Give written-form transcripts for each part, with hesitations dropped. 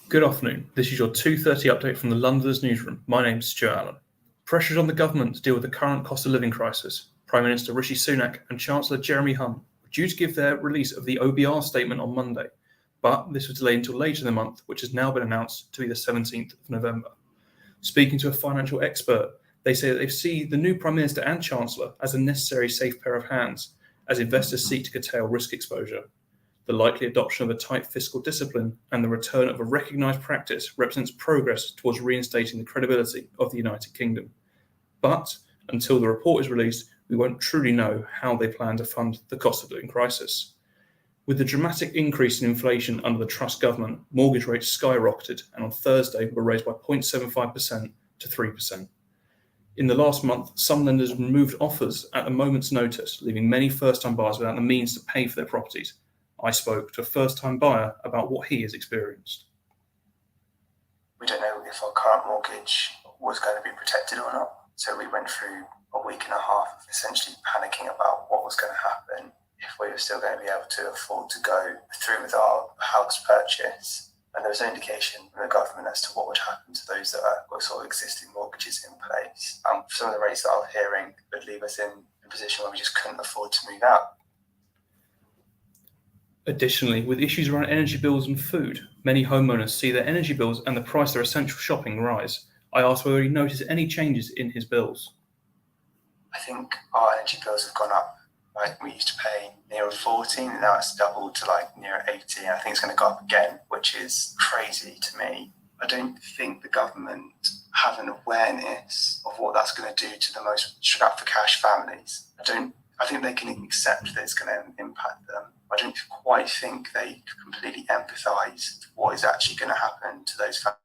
Good afternoon. This is your 2:30 update from the Londoners newsroom. My name is Stuart Allen. Pressures on the government to deal with the current cost of living crisis. Prime Minister Rishi Sunak and Chancellor Jeremy Hunt were due to give their release of the OBR statement on Monday, but this was delayed until later in the month, which has now been announced to be the 17th of November. Speaking to a financial expert, they say that they see the new Prime Minister and Chancellor as a necessary safe pair of hands as investors seek to curtail risk exposure. The likely adoption of a tight fiscal discipline and the return of a recognised practice represents progress towards reinstating the credibility of the United Kingdom. But until the report is released, we won't truly know how they plan to fund the cost of living crisis. With the dramatic increase in inflation under the Truss government, mortgage rates skyrocketed and on Thursday were raised by 0.75% to 3%. In the last month, some lenders removed offers at a moment's notice, leaving many first-time buyers without the means to pay for their properties. I spoke to a first-time buyer about what he has experienced. We don't know if our current mortgage was going to be protected or not. So we went through a week and a half of essentially panicking about what was going to happen, if we were still going to be able to afford to go through with our house purchase. And there was no indication from the government as to what would happen to those that were sort of existing mortgages in place. Some of the rates that I was hearing would leave us in a position where we just couldn't afford to move out. Additionally, with issues around energy bills and food, many homeowners see their energy bills and the price of their essential shopping rise. I asked whether he noticed any changes in his bills. I think our energy bills have gone up. Like, we used to pay near 14, and now it's doubled to like near 80. And I think it's going to go up again, which is crazy to me. I don't think the government have an awareness of what that's going to do to the most strapped for cash families. I think they can accept that it's going to impact them. I don't quite think they completely empathise what is actually going to happen to those families.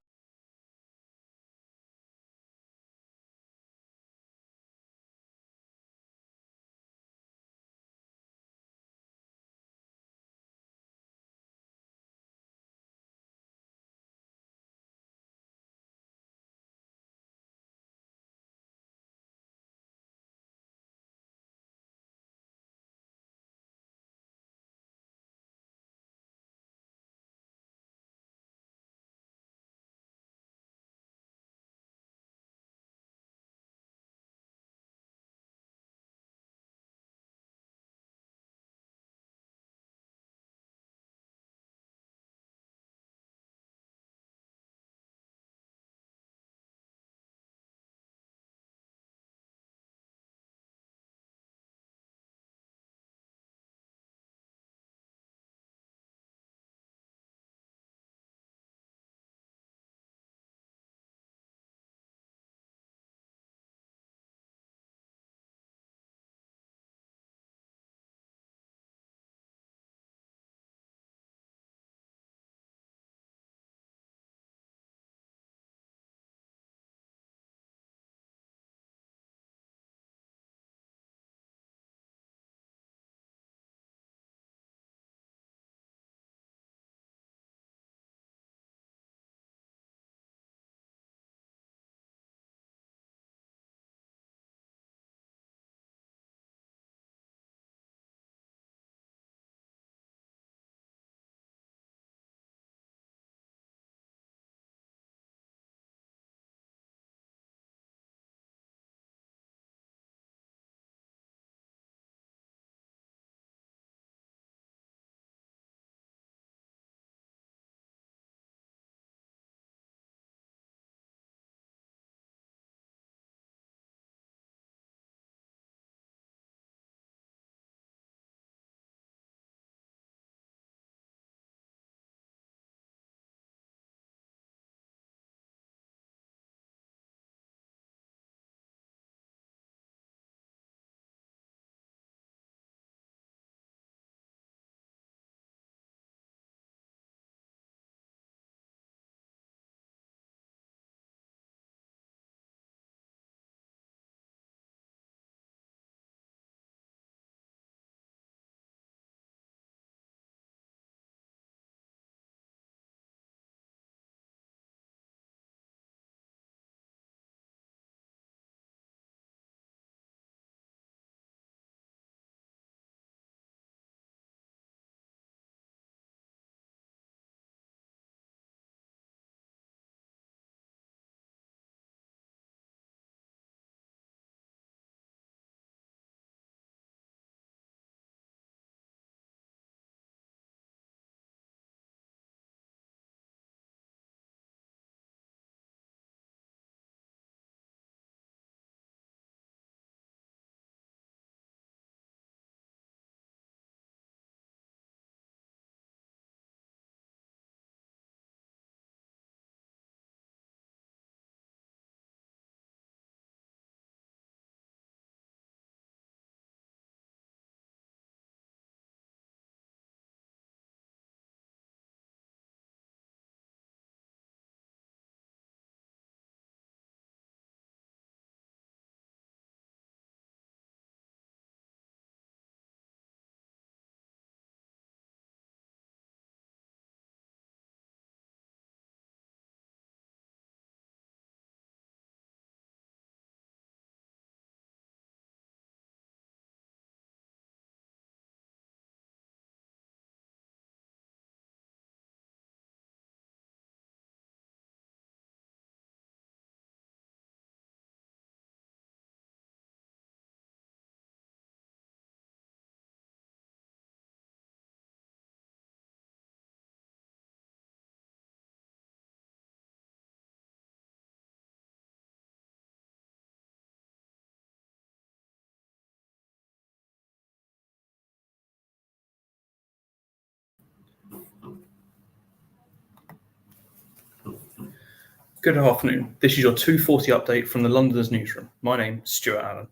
Good afternoon. This is your 2:40 update from the Londoners newsroom. My name is Stuart Allen.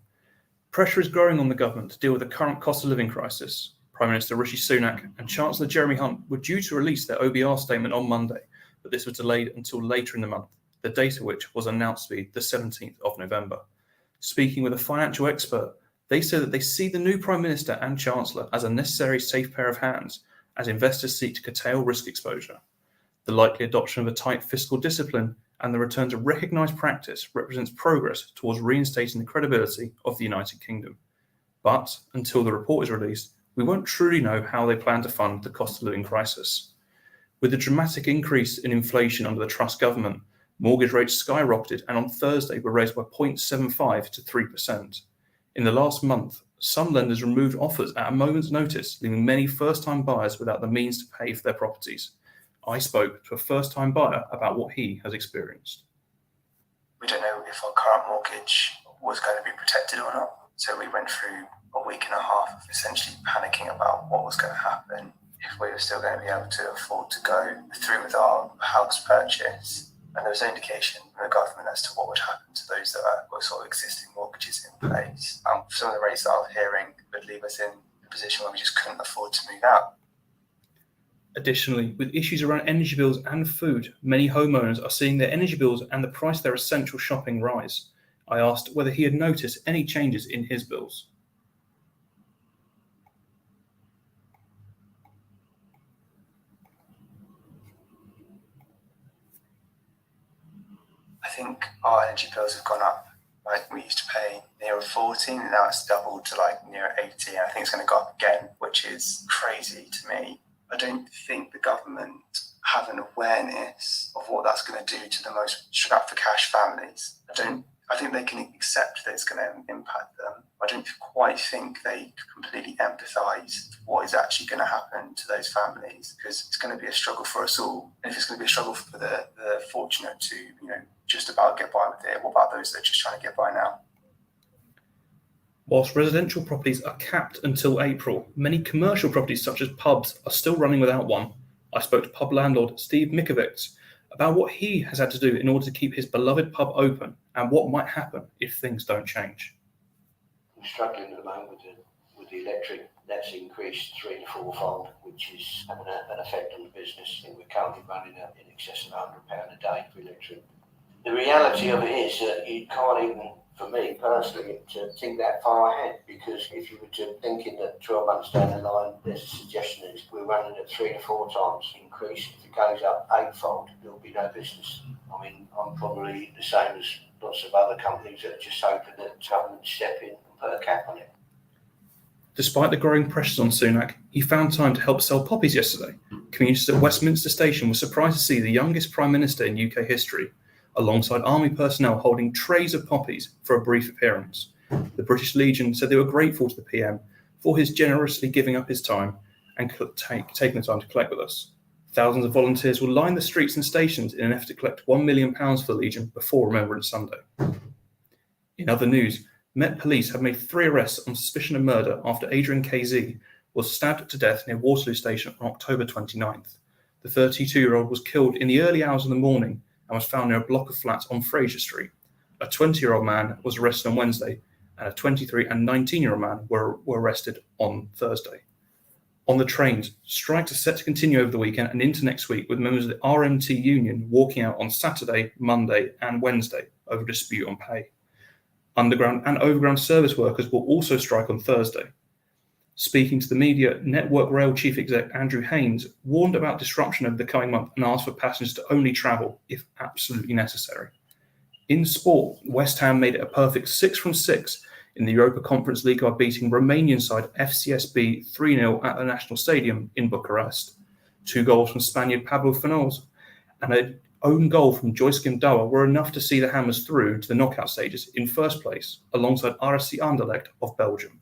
Pressure is growing on the government to deal with the current cost of living crisis. Prime Minister Rishi Sunak and Chancellor Jeremy Hunt were due to release their OBR statement on Monday, but this was delayed until later in the month, the date of which was announced to be the 17th of November. Speaking with a financial expert, they said that they see the new Prime Minister and Chancellor as a necessary safe pair of hands as investors seek to curtail risk exposure. The likely adoption of a tight fiscal discipline and the return to recognised practice represents progress towards reinstating the credibility of the United Kingdom. But until the report is released, we won't truly know how they plan to fund the cost of living crisis. With the dramatic increase in inflation under the Truss government, mortgage rates skyrocketed and on Thursday were raised by 0.75 to 3%. In the last month, some lenders removed offers at a moment's notice, leaving many first-time buyers without the means to pay for their properties. I spoke to a first-time buyer about what he has experienced. We don't know if our current mortgage was going to be protected or not. So we went through a week and a half of essentially panicking about what was going to happen, if we were still going to be able to afford to go through with our house purchase. And there was no indication from the government as to what would happen to those that were sort of existing mortgages in place. Some of the rates that I was hearing would leave us in a position where we just couldn't afford to move out. Additionally, with issues around energy bills and food, many homeowners are seeing their energy bills and the price of their essential shopping rise. I asked whether he had noticed any changes in his bills. I think our energy bills have gone up. Like, we used to pay near 14 and now it's doubled to like near 80. And I think it's going to go up again, which is crazy to me. I don't think the government have an awareness of what that's going to do to the most strapped for cash families. I think they can accept that it's going to impact them. I don't quite think they completely empathise what is actually going to happen to those families, because it's going to be a struggle for us all. And if it's going to be a struggle for the fortunate to, just about get by with it, what about those that are just trying to get by now? Whilst residential properties are capped until April, many commercial properties such as pubs are still running without one. I spoke to pub landlord Steve Mikovics about what he has had to do in order to keep his beloved pub open and what might happen if things don't change. We're struggling at the moment with the electric. That's increased 3- to 4-fold, which is having an effect on the business. And we're currently running in excess of £100 a day for electric. The reality of it is that you can't even, for me personally, to think that far ahead, because if you were to thinking that 12 months down the line, there's a suggestion that we're running at 3 to 4 times increase. If it goes up 8-fold, there'll be no business. I mean, I'm probably the same as lots of other companies that are just hoping that government step in and put a cap on it. Despite the growing pressures on Sunak, he found time to help sell poppies yesterday. Commuters at Westminster Station were surprised to see the youngest Prime Minister in UK history, alongside army personnel holding trays of poppies for a brief appearance. The British Legion said they were grateful to the PM for his generously giving up his time and taking the time to collect with us. Thousands of volunteers will line the streets and stations in an effort to collect £1 million for the Legion before Remembrance Sunday. In other news, Met Police have made 3 arrests on suspicion of murder after Adrian KZ was stabbed to death near Waterloo Station on October 29th. The 32-year-old was killed in the early hours of the morning and was found near a block of flats on Fraser Street. A 20-year-old man was arrested on Wednesday, and a 23 and 19-year-old man were arrested on Thursday. On the trains, strikes are set to continue over the weekend and into next week, with members of the RMT union walking out on Saturday, Monday and Wednesday over a dispute on pay. Underground and overground service workers will also strike on Thursday. Speaking to the media, Network Rail Chief Exec Andrew Haynes warned about disruption over the coming month and asked for passengers to only travel if absolutely necessary. In sport, West Ham made it a perfect 6 from 6 in the Europa Conference League by beating Romanian side FCSB 3-0 at the National Stadium in Bucharest. 2 goals from Spaniard Pablo Fornals and an own goal from Joyce Dawa were enough to see the Hammers through to the knockout stages in first place, alongside RSC Anderlecht of Belgium.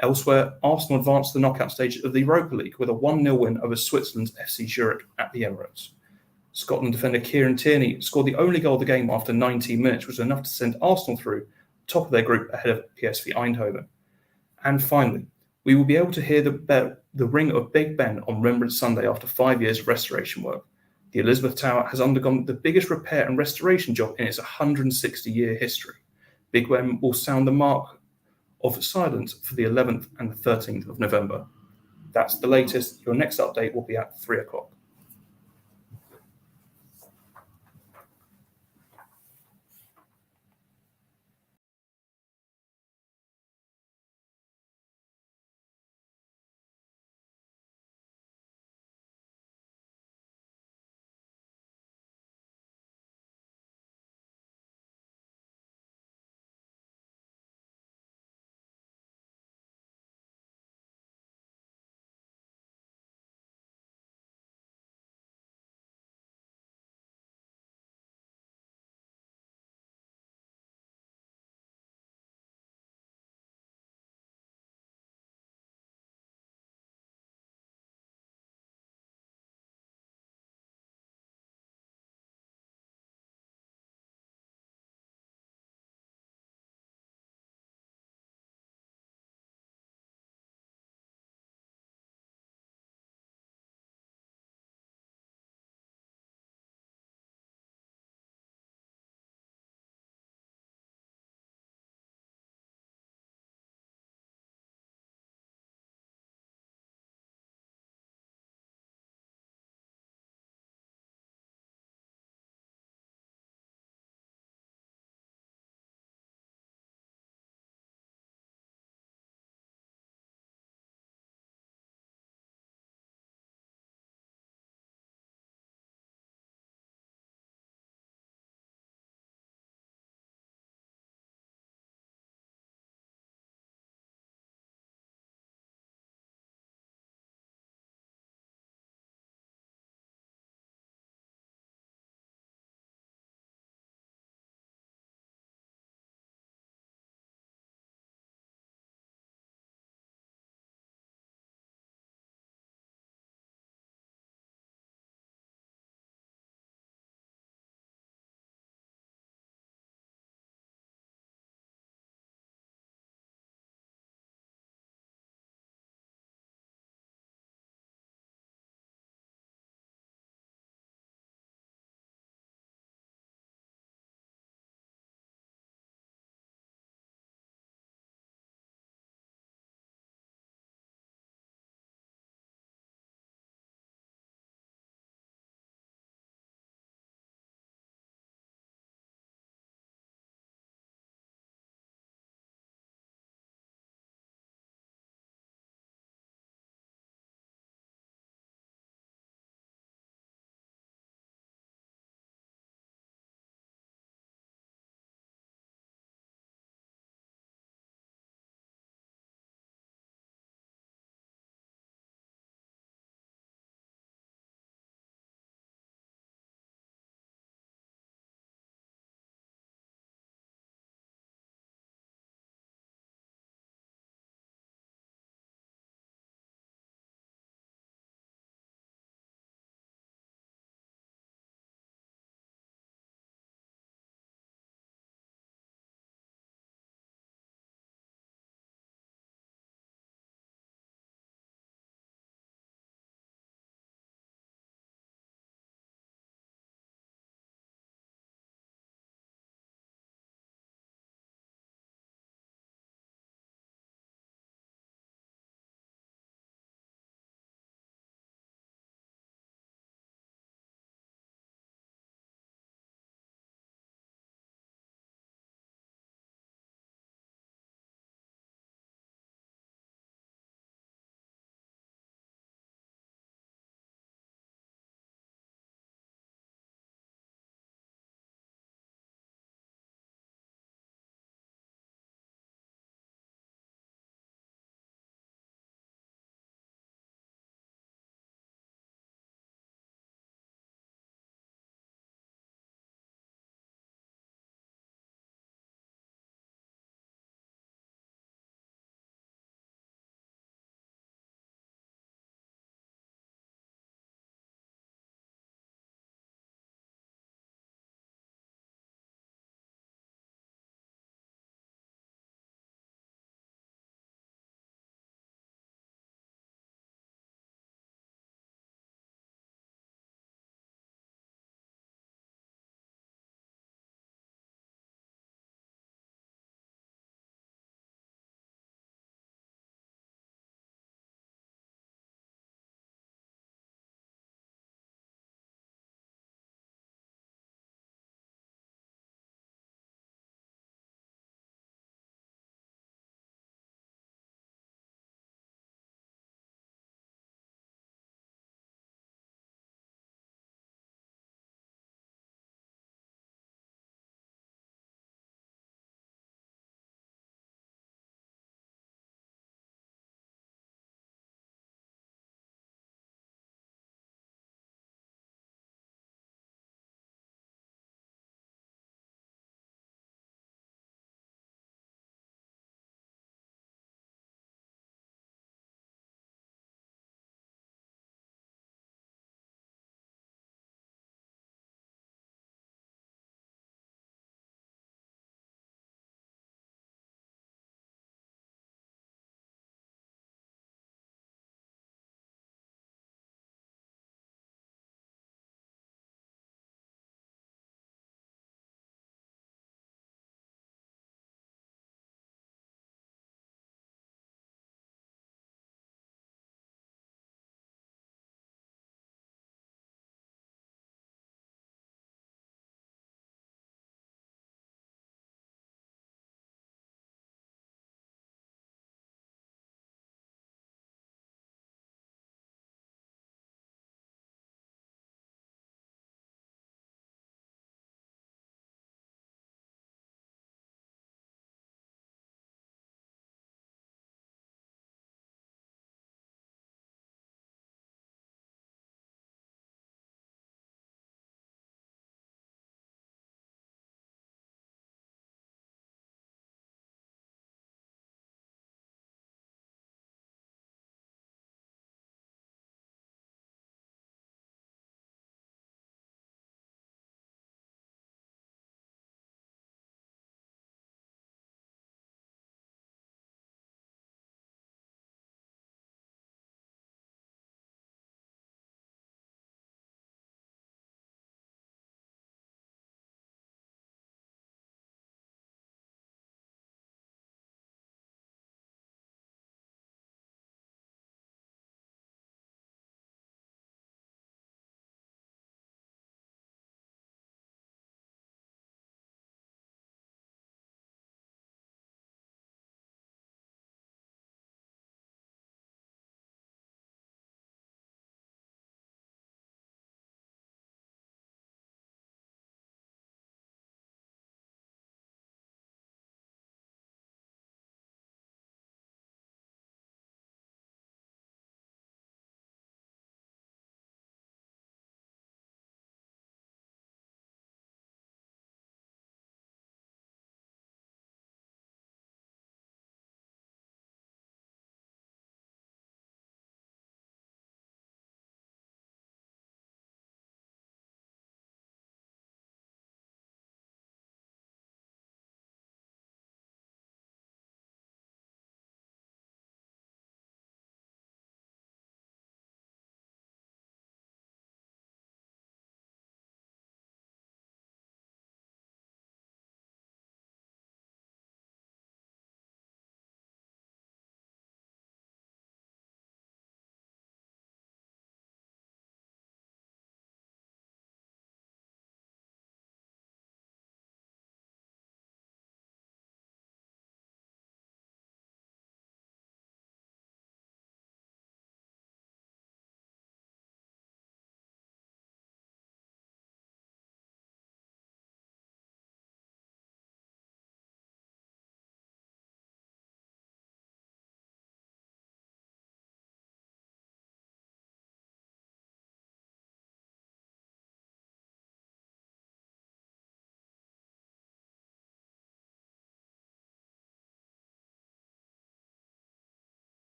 Elsewhere, Arsenal advanced to the knockout stages of the Europa League with a 1-0 win over Switzerland's FC Zurich at the Emirates. Scotland defender Kieran Tierney scored the only goal of the game after 19 minutes, which was enough to send Arsenal through, top of their group ahead of PSV Eindhoven. And finally, we will be able to hear the ring of Big Ben on Remembrance Sunday after 5 years of restoration work. The Elizabeth Tower has undergone the biggest repair and restoration job in its 160-year history. Big Ben will sound the mark of silence for the 11th and the 13th of November. That's the latest. Your next update will be at 3 o'clock.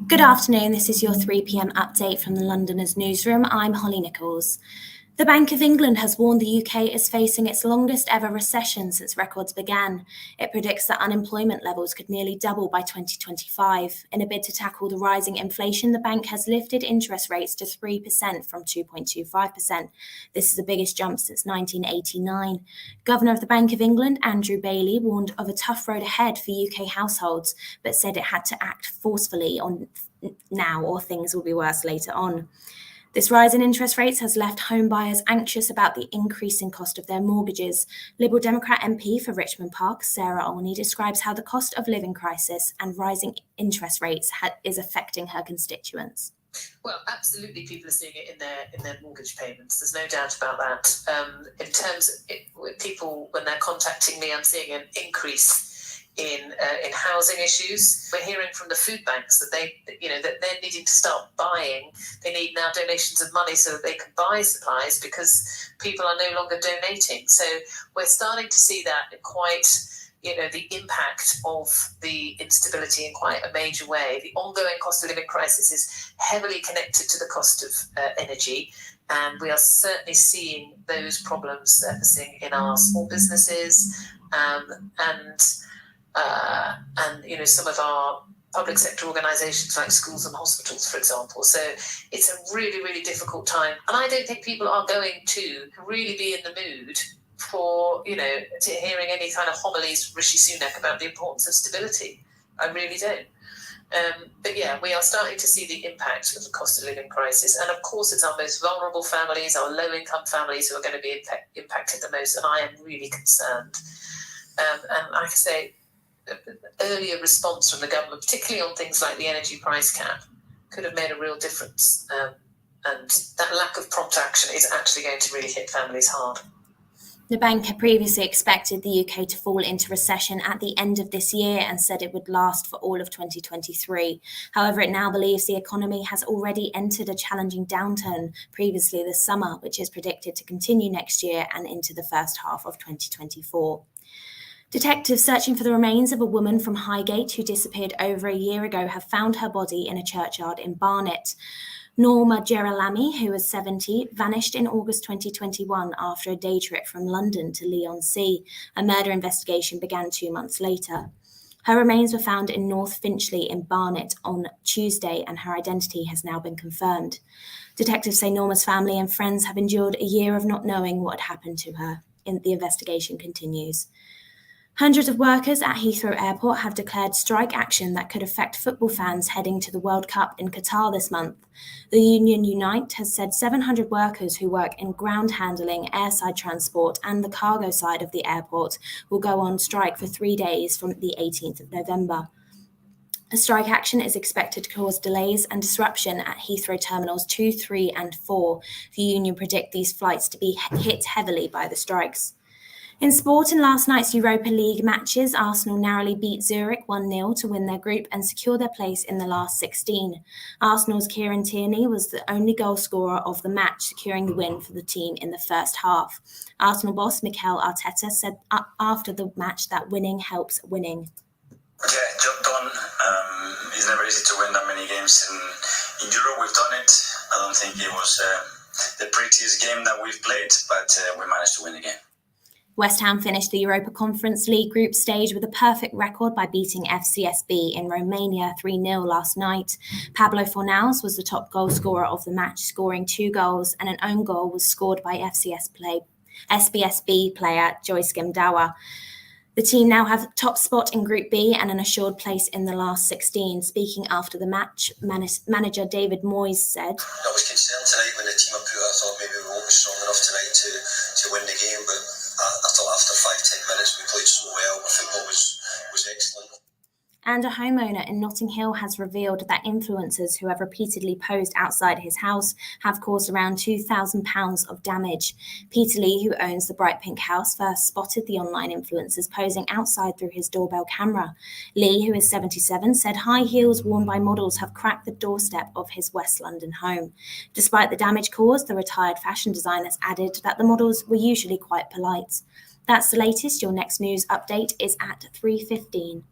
Good afternoon, this is your 3 p.m. update from the Londoners newsroom. I'm Holly Nichols. The Bank of England has warned the UK is facing its longest ever recession since records began. It predicts that unemployment levels could nearly double by 2025. In a bid to tackle the rising inflation, the bank has lifted interest rates to 3% from 2.25%. This is the biggest jump since 1989. Governor of the Bank of England, Andrew Bailey, warned of a tough road ahead for UK households, but said it had to act forcefully on now or things will be worse later on. This rise in interest rates has left home buyers anxious about the increasing cost of their mortgages. Liberal Democrat MP for Richmond Park, Sarah Olney, describes how the cost of living crisis and rising interest rates is affecting her constituents. Well, absolutely, people are seeing it in their mortgage payments. There's no doubt about that. In terms of people, when they're contacting me, I'm seeing an increase in housing issues. We're hearing from the food banks that they're needing to start buying. They need now donations of money so that they can buy supplies because people are no longer donating. So we're starting to see that in quite, the impact of the instability in quite a major way. The ongoing cost of living crisis is heavily connected to the cost of energy. And we are certainly seeing those problems surfacing in our small businesses and some of our public sector organisations like schools and hospitals, for example. So it's a really, really difficult time. And I don't think people are going to really be in the mood for, to hearing any kind of homilies from Rishi Sunak about the importance of stability. I really don't. But yeah, we are starting to see the impact of the cost of living crisis. And of course, it's our most vulnerable families, our low-income families who are going to be impacted the most. And I am really concerned. And like I say, earlier response from the government, particularly on things like the energy price cap, could have made a real difference. And that lack of prompt action is actually going to really hit families hard. The bank had previously expected the UK to fall into recession at the end of this year and said it would last for all of 2023. However, it now believes the economy has already entered a challenging downturn previously this summer, which is predicted to continue next year and into the first half of 2024. Detectives searching for the remains of a woman from Highgate who disappeared over a year ago have found her body in a churchyard in Barnet. Norma Gerolami, who was 70, vanished in August 2021 after a day trip from London to Leigh-on-Sea. A murder investigation began 2 months later. Her remains were found in North Finchley in Barnet on Tuesday, and her identity has now been confirmed. Detectives say Norma's family and friends have endured a year of not knowing what had happened to her. The investigation continues. Hundreds of workers at Heathrow Airport have declared strike action that could affect football fans heading to the World Cup in Qatar this month. The union Unite has said 700 workers who work in ground handling, airside transport, and the cargo side of the airport will go on strike for 3 days from the 18th of November. A strike action is expected to cause delays and disruption at Heathrow Terminals 2, 3, and 4. The union predict these flights to be hit heavily by the strikes. In sport, in last night's Europa League matches, Arsenal narrowly beat Zurich 1-0 to win their group and secure their place in the last 16. Arsenal's Kieran Tierney was the only goal scorer of the match, securing the win for the team in the first half. Arsenal boss Mikel Arteta said after the match that winning helps winning. Yeah, job done. It's never easy to win that many games in Europe. We've done it. I don't think it was the prettiest game that we've played, but we managed to win the game. West Ham finished the Europa Conference League group stage with a perfect record by beating FCSB in Romania 3-0 last night. Pablo Fornals was the top goal scorer of the match, scoring 2 goals, and an own goal was scored by SBSB player Joyce Gemdawa. The team now have top spot in Group B and an assured place in the last 16. Speaking after the match, manager David Moyes said, I was concerned tonight when the team were put. I thought maybe we won't be strong enough tonight to win the game, but I thought after 5-10 minutes we played so well. The football was excellent. And a homeowner in Notting Hill has revealed that influencers who have repeatedly posed outside his house have caused around £2,000 of damage. Peter Lee, who owns the Bright Pink house, first spotted the online influencers posing outside through his doorbell camera. Lee, who is 77, said high heels worn by models have cracked the doorstep of his West London home. Despite the damage caused, the retired fashion designer added that the models were usually quite polite. That's the latest. Your next news update is at 3:15.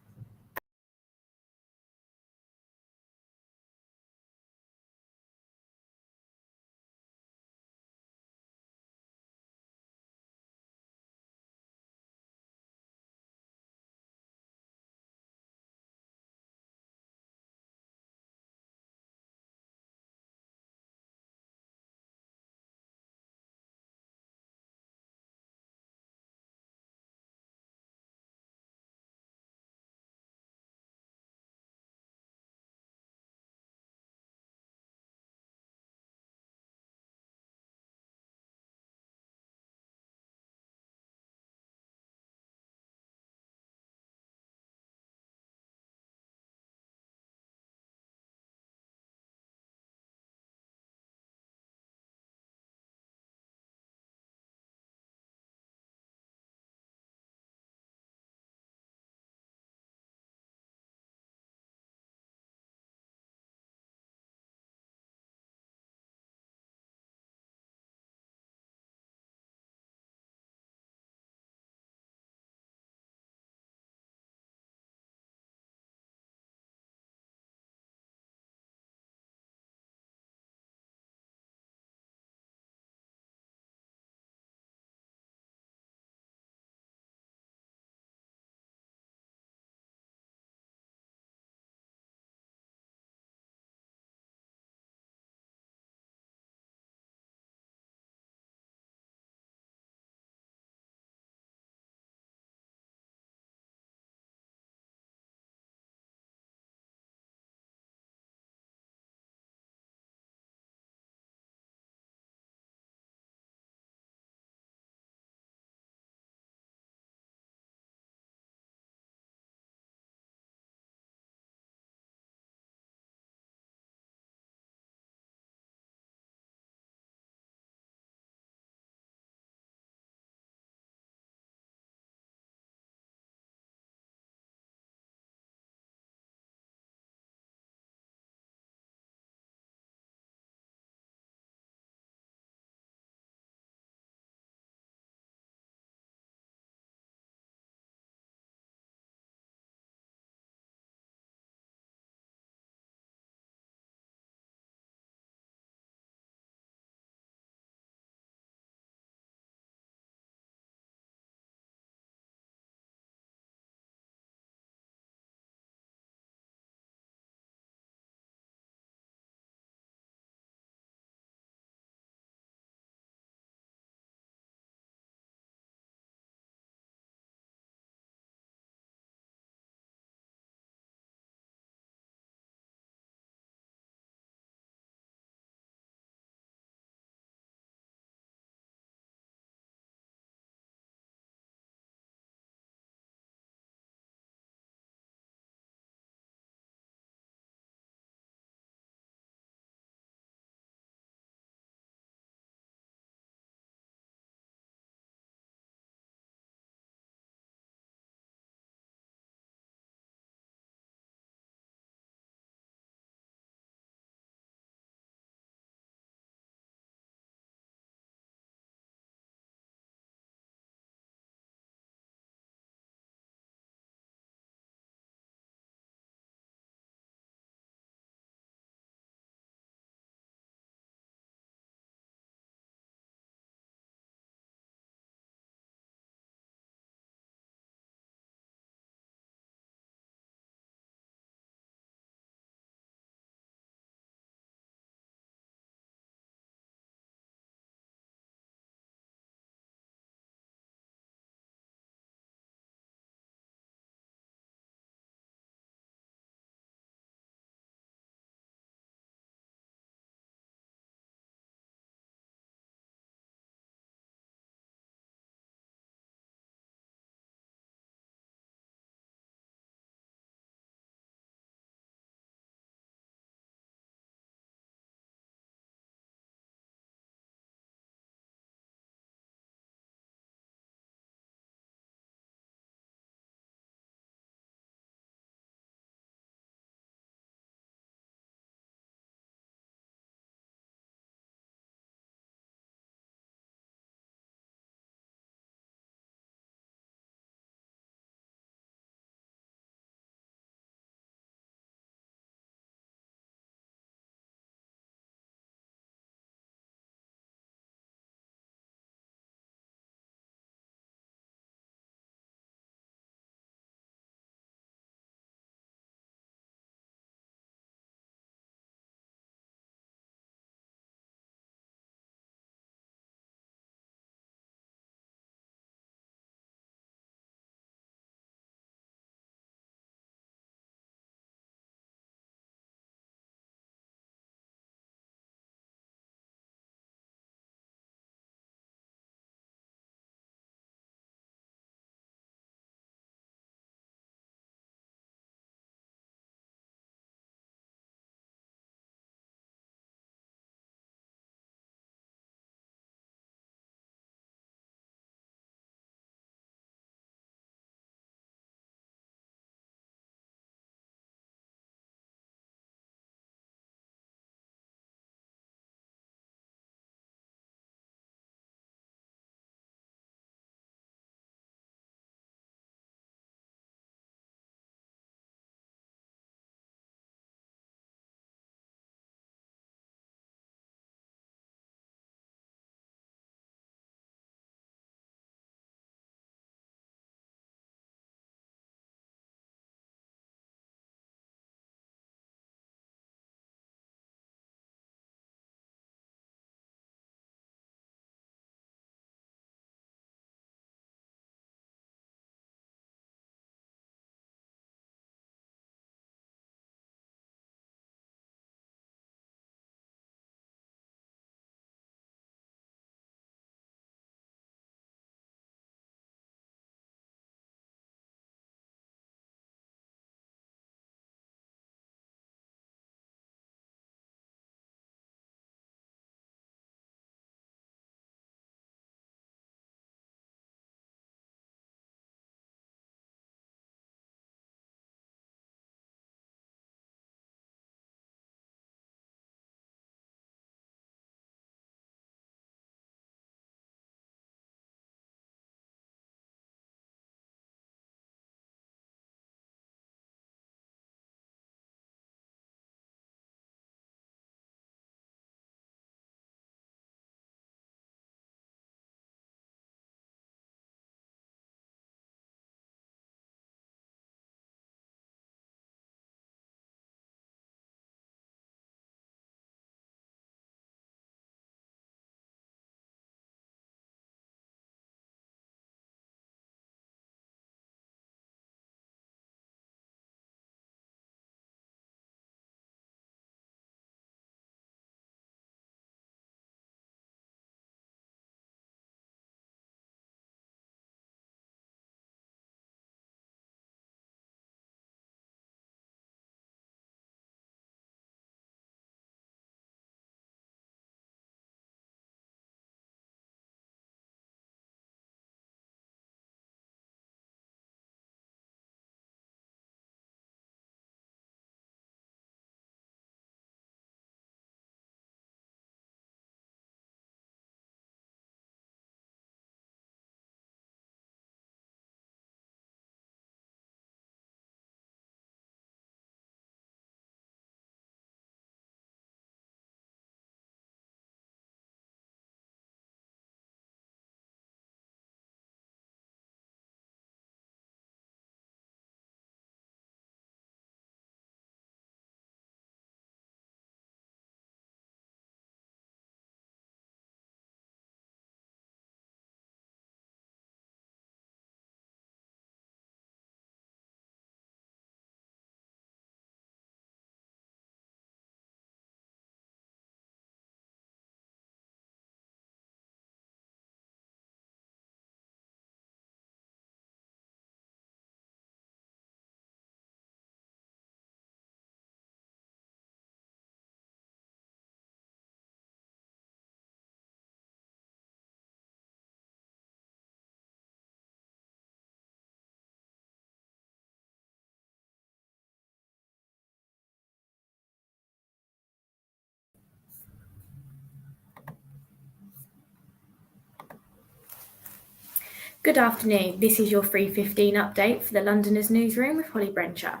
Good afternoon. This is your 3:15 update for the Londoners newsroom with Holly Brencher.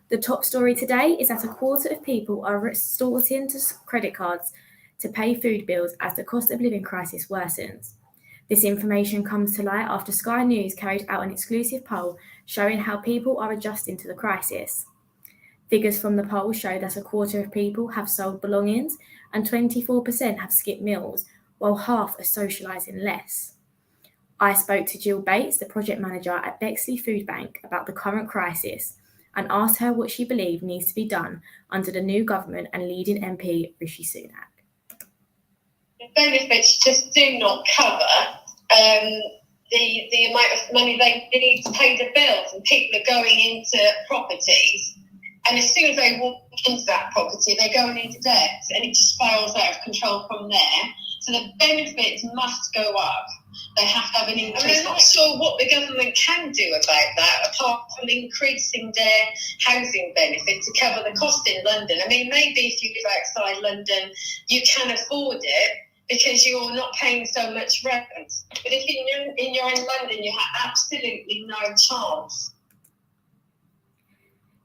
The top story today is that a quarter of people are resorting to credit cards to pay food bills as the cost of living crisis worsens. This information comes to light after Sky News carried out an exclusive poll showing how people are adjusting to the crisis. Figures from the poll show that a quarter of people have sold belongings and 24% have skipped meals, while half are socialising less. I spoke to Jill Bates, the project manager at Bexley Food Bank, about the current crisis and asked her what she believed needs to be done under the new government and leading MP Rishi Sunak. The benefits just do not cover the amount of money they need to pay the bills, and people are going into properties, and as soon as they walk into that property, they're going into debt, and it just spirals out of control from there. So the benefits must go up. They have to have an increase. I mean, I'm not sure what the government can do about that, apart from increasing their housing benefit to cover the cost in London. I mean, maybe if you live outside London, you can afford it because you're not paying so much rent. But if you're in London, you have absolutely no chance.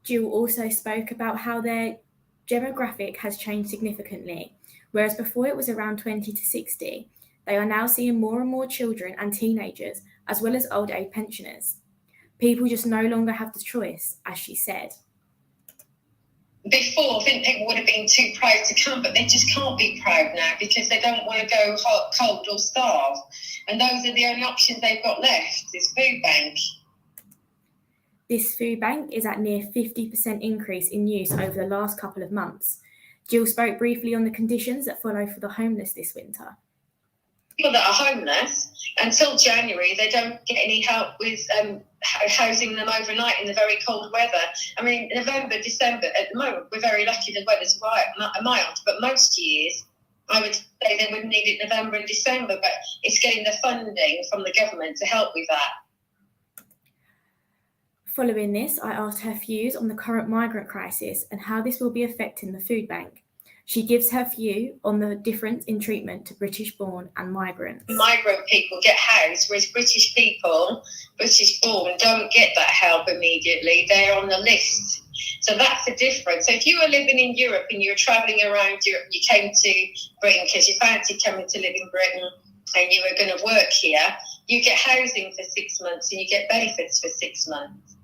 Jill also spoke about how their demographic has changed significantly. Whereas before it was around 20 to 60, they are now seeing more and more children and teenagers, as well as old age pensioners. People just no longer have the choice, as she said. Before, I think people would have been too proud to come, but they just can't be proud now because they don't want to go hot, cold or starve. And those are the only options they've got left, is food bank. This food bank is at near 50% increase in use over the last couple of months. Jill spoke briefly on the conditions that follow for the homeless this winter. People that are homeless, until January, they don't get any help with housing them overnight in the very cold weather. I mean, November, December, at the moment, we're very lucky the weather's mild, but most years, I would say they would need it November and December, but it's getting the funding from the government to help with that. Following this, I asked her views on the current migrant crisis and how this will be affecting the food bank. She gives her view on the difference in treatment to British-born and migrants. Migrant people get housed, whereas British born, don't get that help immediately. They're on the list. So that's the difference. So if you were living in Europe and you were travelling around Europe, you came to Britain because you fancied coming to live in Britain and you were going to work here, you get housing for 6 months and you get benefits for 6 months.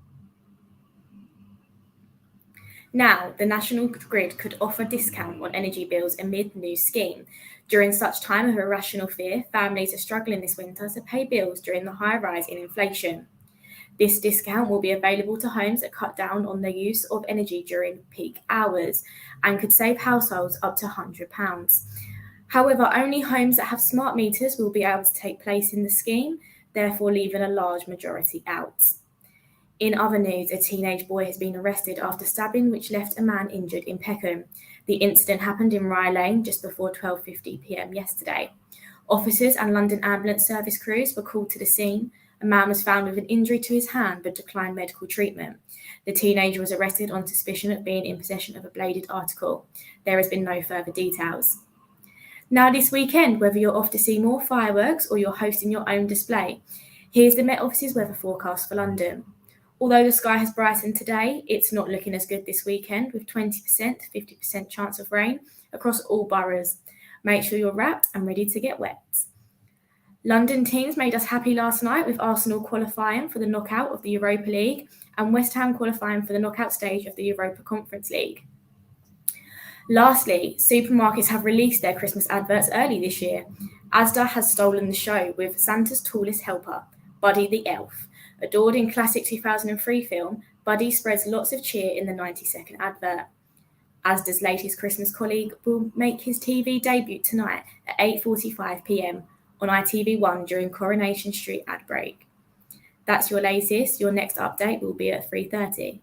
Now, the National Grid could offer a discount on energy bills amid new scheme. During such time of irrational fear, families are struggling this winter to pay bills during the high rise in inflation. This discount will be available to homes that cut down on the use of energy during peak hours and could save households up to £100. However, only homes that have smart meters will be able to take place in the scheme, therefore leaving a large majority out. In other news, a teenage boy has been arrested after stabbing which left a man injured in Peckham. The incident happened in Rye Lane just before 12:50 p.m. yesterday. Officers and London Ambulance Service crews were called to the scene. A man was found with an injury to his hand but declined medical treatment. The teenager was arrested on suspicion of being in possession of a bladed article. There has been no further details. Now this weekend, whether you're off to see more fireworks or you're hosting your own display, here's the Met Office's weather forecast for London. Although the sky has brightened today, it's not looking as good this weekend with 20% to 50% chance of rain across all boroughs. Make sure you're wrapped and ready to get wet. London teams made us happy last night with Arsenal qualifying for the knockout of the Europa League and West Ham qualifying for the knockout stage of the Europa Conference League. Lastly, supermarkets have released their Christmas adverts early this year. Asda has stolen the show with Santa's tallest helper, Buddy the Elf. Adored in classic 2003 film, Buddy spreads lots of cheer in the 90-second advert. Asda's latest Christmas colleague will make his TV debut tonight at 8:45 p.m. on ITV1 during Coronation Street ad break. That's your latest. Your next update will be at 3:30.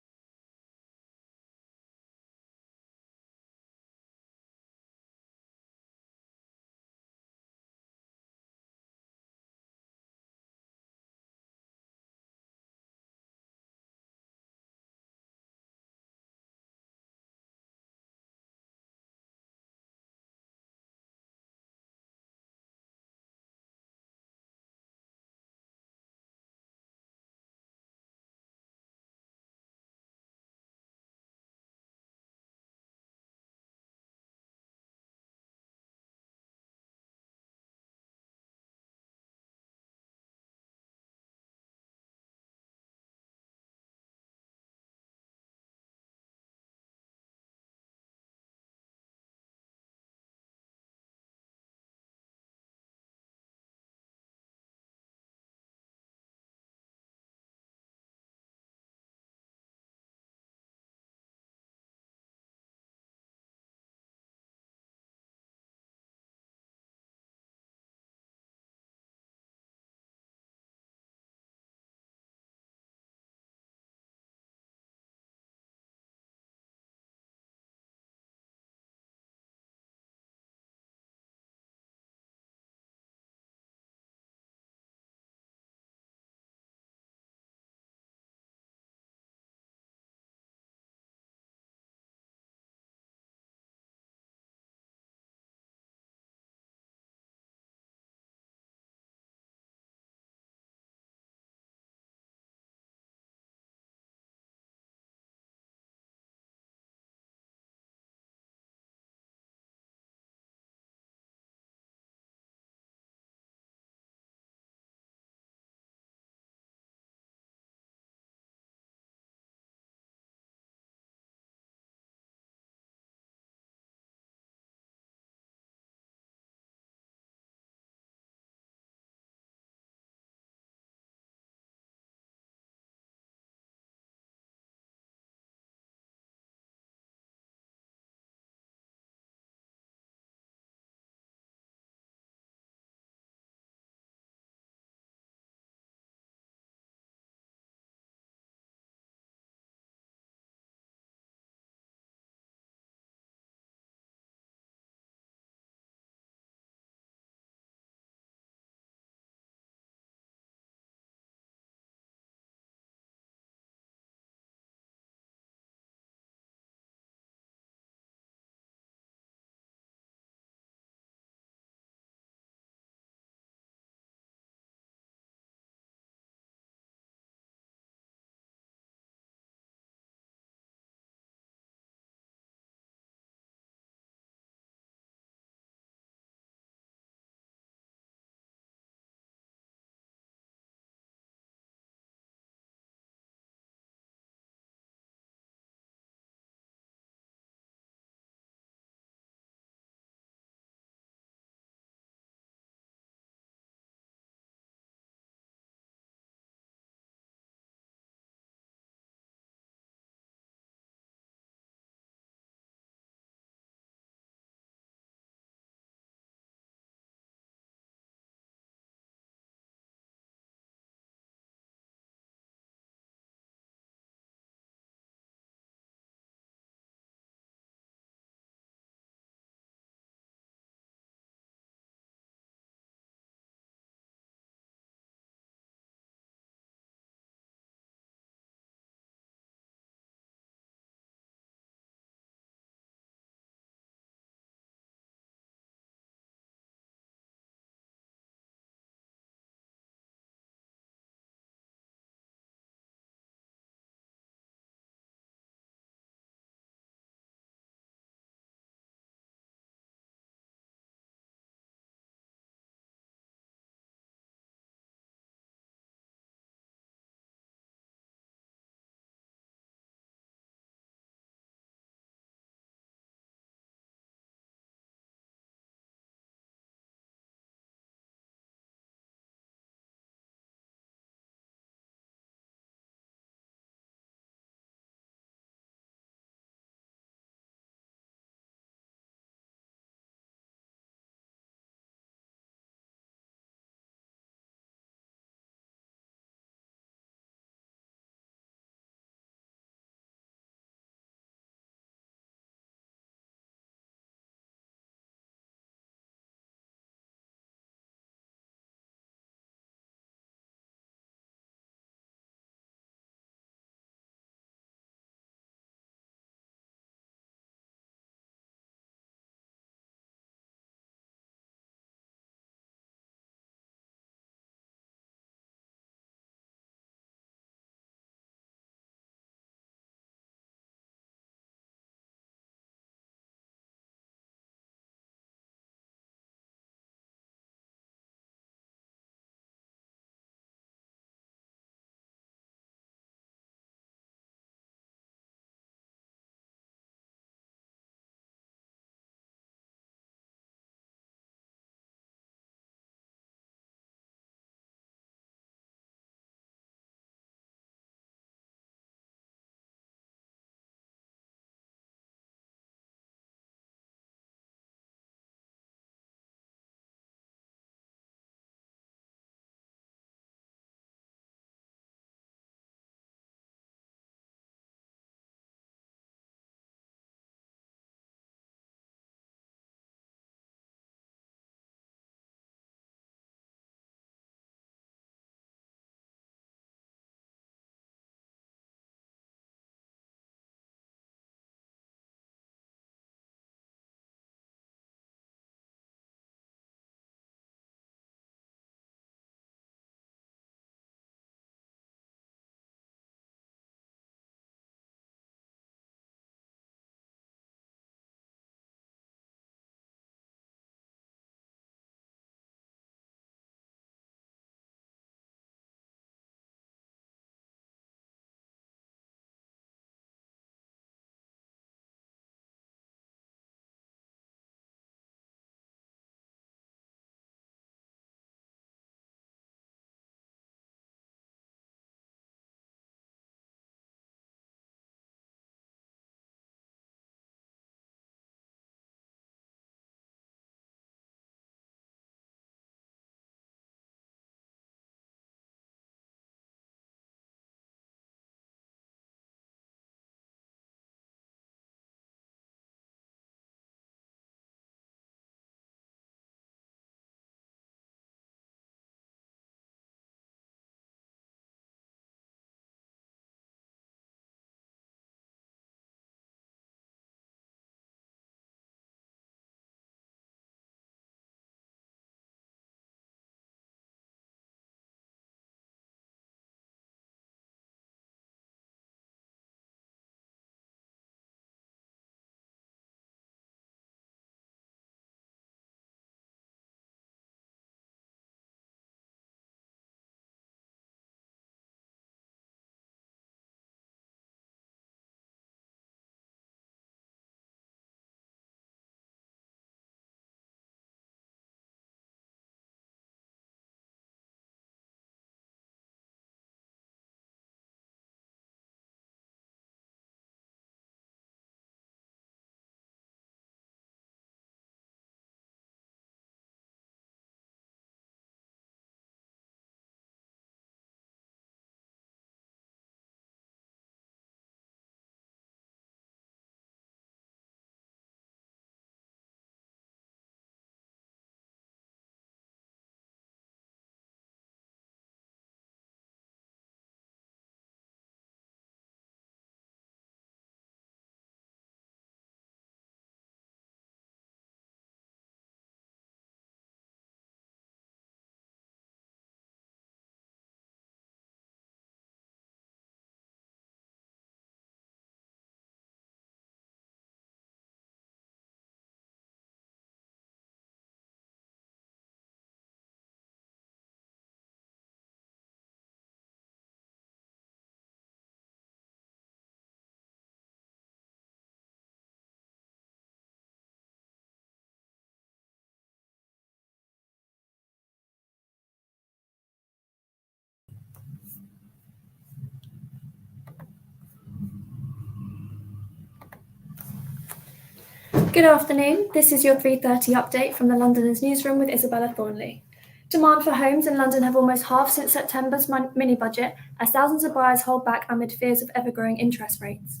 Good afternoon. This is your 3:30 update from the Londoners newsroom with Isabella Thornley. Demand for homes in London have almost halved since September's mini-budget, as thousands of buyers hold back amid fears of ever-growing interest rates.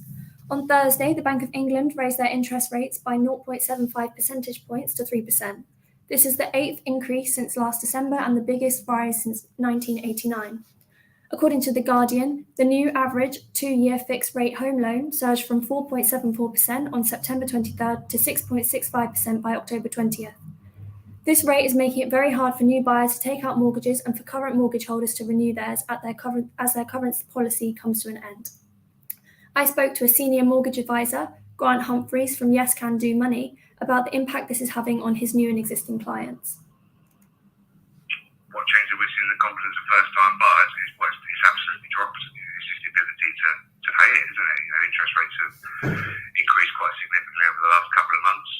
On Thursday, the Bank of England raised their interest rates by 0.75 percentage points to 3%. This is the 8th increase since last December and the biggest rise since 1989. According to The Guardian, the new average 2-year fixed-rate home loan surged from 4.74% on September 23rd to 6.65% by October 20th. This rate is making it very hard for new buyers to take out mortgages and for current mortgage holders to renew theirs as their current policy comes to an end. I spoke to a senior mortgage advisor, Grant Humphreys from Yes Can Do Money, about the impact this is having on his new and existing clients. What change that we've seen in the confidence of first-time buyers is it's absolutely dropped. It's just the ability to pay it, isn't it? Interest rates have increased quite significantly over the last couple of months.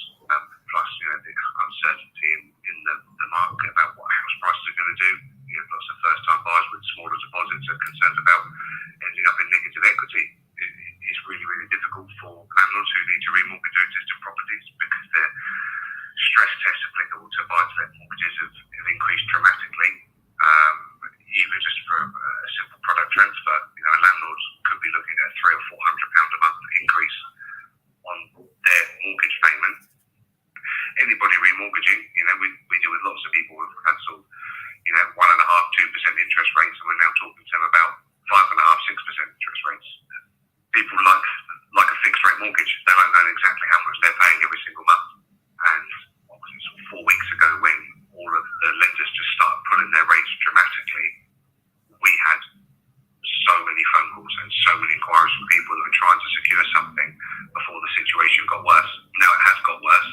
Plus, the uncertainty in the market about what house prices are going to do. Lots of first-time buyers with smaller deposits are concerned about ending up in negative equity. It's really, really difficult for landlords who need to remortgage their existing properties because their stress tests applicable to buy-to-let mortgages have increased dramatically. Even just for a simple product transfer, a landlord could be looking at £300 or £400 a month increase on their mortgage payment. Anybody remortgaging, we deal with lots of people who've had 1.5%, 2% interest rates, and we're now talking to them about 5.5%, 6% interest rates. People like a fixed rate mortgage. They like knowing exactly how much they're paying every single month. And what was it, 4 weeks ago when all of the lenders just started pulling their rates dramatically, we had so many phone calls and so many inquiries from people that were trying to secure something before the situation got worse. Now it has got worse,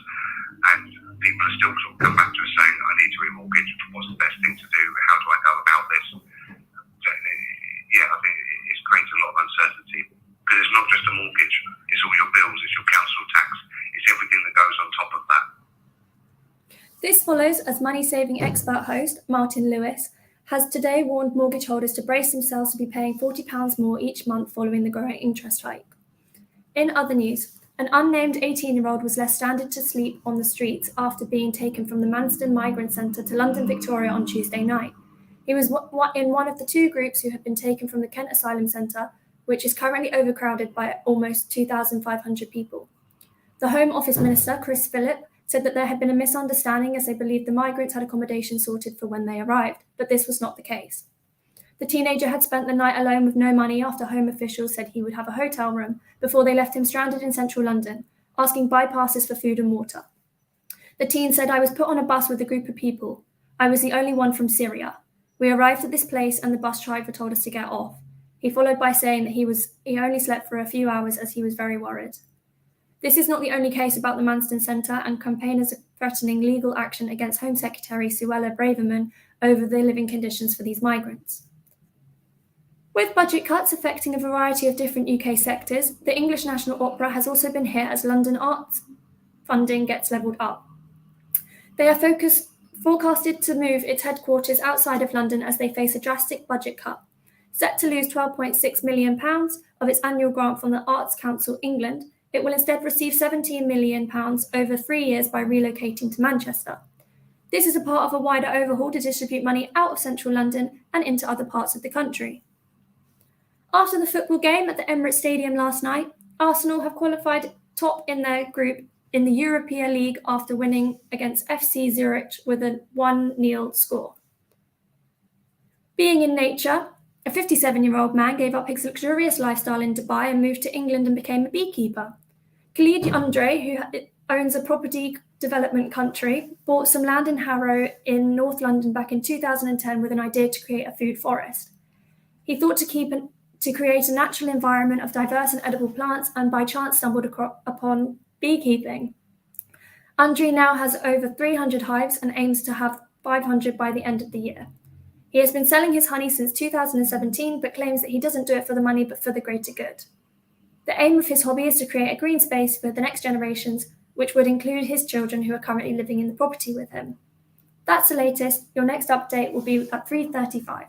and people are still sort of come back to us saying, I need to remortgage. What's the best thing to do? How do I go about this? So, I think it's created a lot of uncertainty because it's not just a mortgage, it's all your bills, it's your council tax, it's everything that goes on top of that. This follows as money-saving expert host Martin Lewis has today warned mortgage holders to brace themselves to be paying £40 more each month following the growing interest hike. In other news, an unnamed 18-year-old was left stranded to sleep on the streets after being taken from the Manston Migrant Centre to London Victoria on Tuesday night. He was in one of the two groups who had been taken from the Kent Asylum Centre, which is currently overcrowded by almost 2,500 people. The Home Office Minister, Chris Philip, said that there had been a misunderstanding as they believed the migrants had accommodation sorted for when they arrived, but this was not the case. The teenager had spent the night alone with no money after Home officials said he would have a hotel room before they left him stranded in central London, asking bypasses for food and water. The teen said, I was put on a bus with a group of people. I was the only one from Syria. We arrived at this place and the bus driver told us to get off. He followed by saying that he only slept for a few hours as he was very worried. This is not the only case about the Manston Centre, and campaigners are threatening legal action against Home Secretary Suella Braverman over the living conditions for these migrants. With budget cuts affecting a variety of different UK sectors, the English National Opera has also been hit as London arts funding gets levelled up. They are forecasted to move its headquarters outside of London as they face a drastic budget cut. Set to lose £12.6 million of its annual grant from the Arts Council England, it will instead receive £17 million over 3 years by relocating to Manchester. This is a part of a wider overhaul to distribute money out of central London and into other parts of the country. After the football game at the Emirates Stadium last night, Arsenal have qualified top in their group in the Europa League after winning against FC Zurich with a 1-0 score. Being in nature, a 57-year-old man gave up his luxurious lifestyle in Dubai and moved to England and became a beekeeper. Khalid Andre, who owns a property development company, bought some land in Harrow in North London back in 2010 with an idea to create a food forest. He thought to create a natural environment of diverse and edible plants, and by chance stumbled upon beekeeping. Andre now has over 300 hives and aims to have 500 by the end of the year. He has been selling his honey since 2017, but claims that he doesn't do it for the money but for the greater good. The aim of his hobby is to create a green space for the next generations, which would include his children who are currently living in the property with him. That's the latest. Your next update will be at 3:45.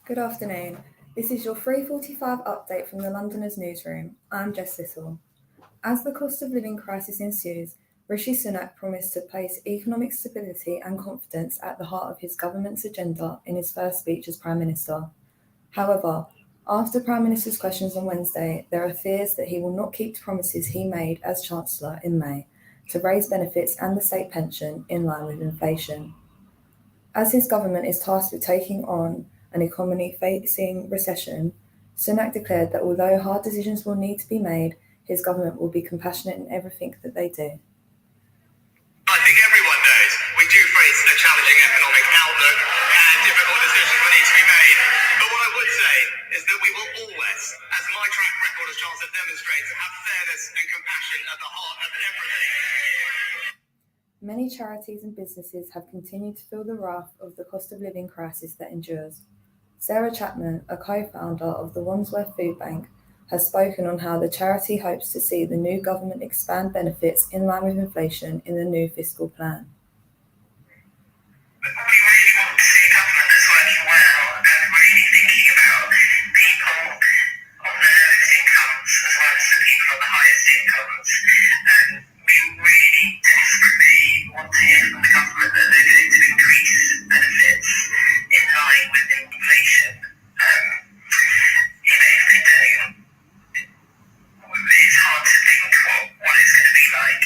Good afternoon. This is your 3:45 update from the Londoners newsroom. I'm Jess Little. As the cost of living crisis ensues, Rishi Sunak promised to place economic stability and confidence at the heart of his government's agenda in his first speech as Prime Minister. However, after Prime Minister's questions on Wednesday, there are fears that he will not keep the promises he made as Chancellor in May to raise benefits and the state pension in line with inflation. As his government is tasked with taking on an economy facing recession, Sunak declared that although hard decisions will need to be made, his government will be compassionate in everything that they do. I think everyone knows we do face a challenging economic outlook and difficult decisions will need to be made. But what I would say is that we will always, as my track record as Chancellor demonstrates, have fairness and compassion at the heart of everything. Many charities and businesses have continued to feel the wrath of the cost of living crisis that endures. Sarah Chapman, a co-founder of the Wandsworth Food Bank, has spoken on how the charity hopes to see the new government expand benefits in line with inflation in the new fiscal plan. We really want to see a government that's working well and really thinking about people on the lowest incomes as well as the people on the highest incomes. And we really desperately want to hear from the government that they're going to increase benefits in line with inflation. If they don't, it's hard to think what it's going to be like.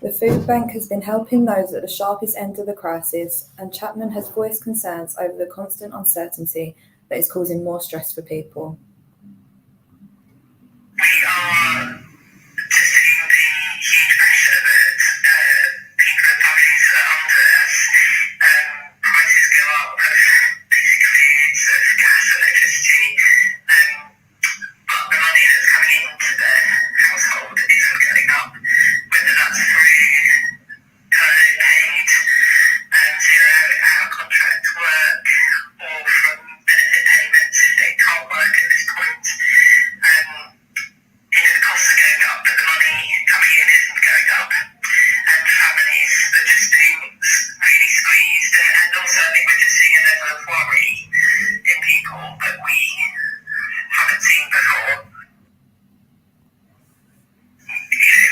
The food bank has been helping those at the sharpest end of the crisis, and Chapman has voiced concerns over the constant uncertainty that is causing more stress for people. We are just seeing the huge pressure that people are probably under as prices go up of basic foods, of gas, electricity, but the money that's coming into their household isn't going up, whether that's through furlough paid and zero-hour contract work or from benefit payments if they can't work at this point. The costs are going up, but the money coming in isn't going up. And families are just being really squeezed. And also I think we're just seeing a level of worry in people that we haven't seen before.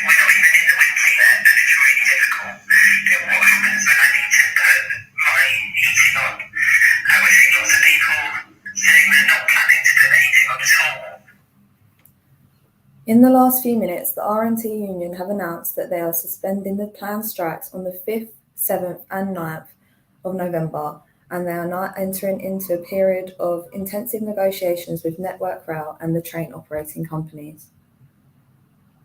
We're not even in the winter yet, and it's really difficult. What happens when I need to put my heating on? We're seeing lots of people saying they're not planning to put the heating on at all. In the last few minutes, the R&T union have announced that they are suspending the planned strikes on the 5th, 7th and 9th of November, and they are now entering into a period of intensive negotiations with Network Rail and the train operating companies.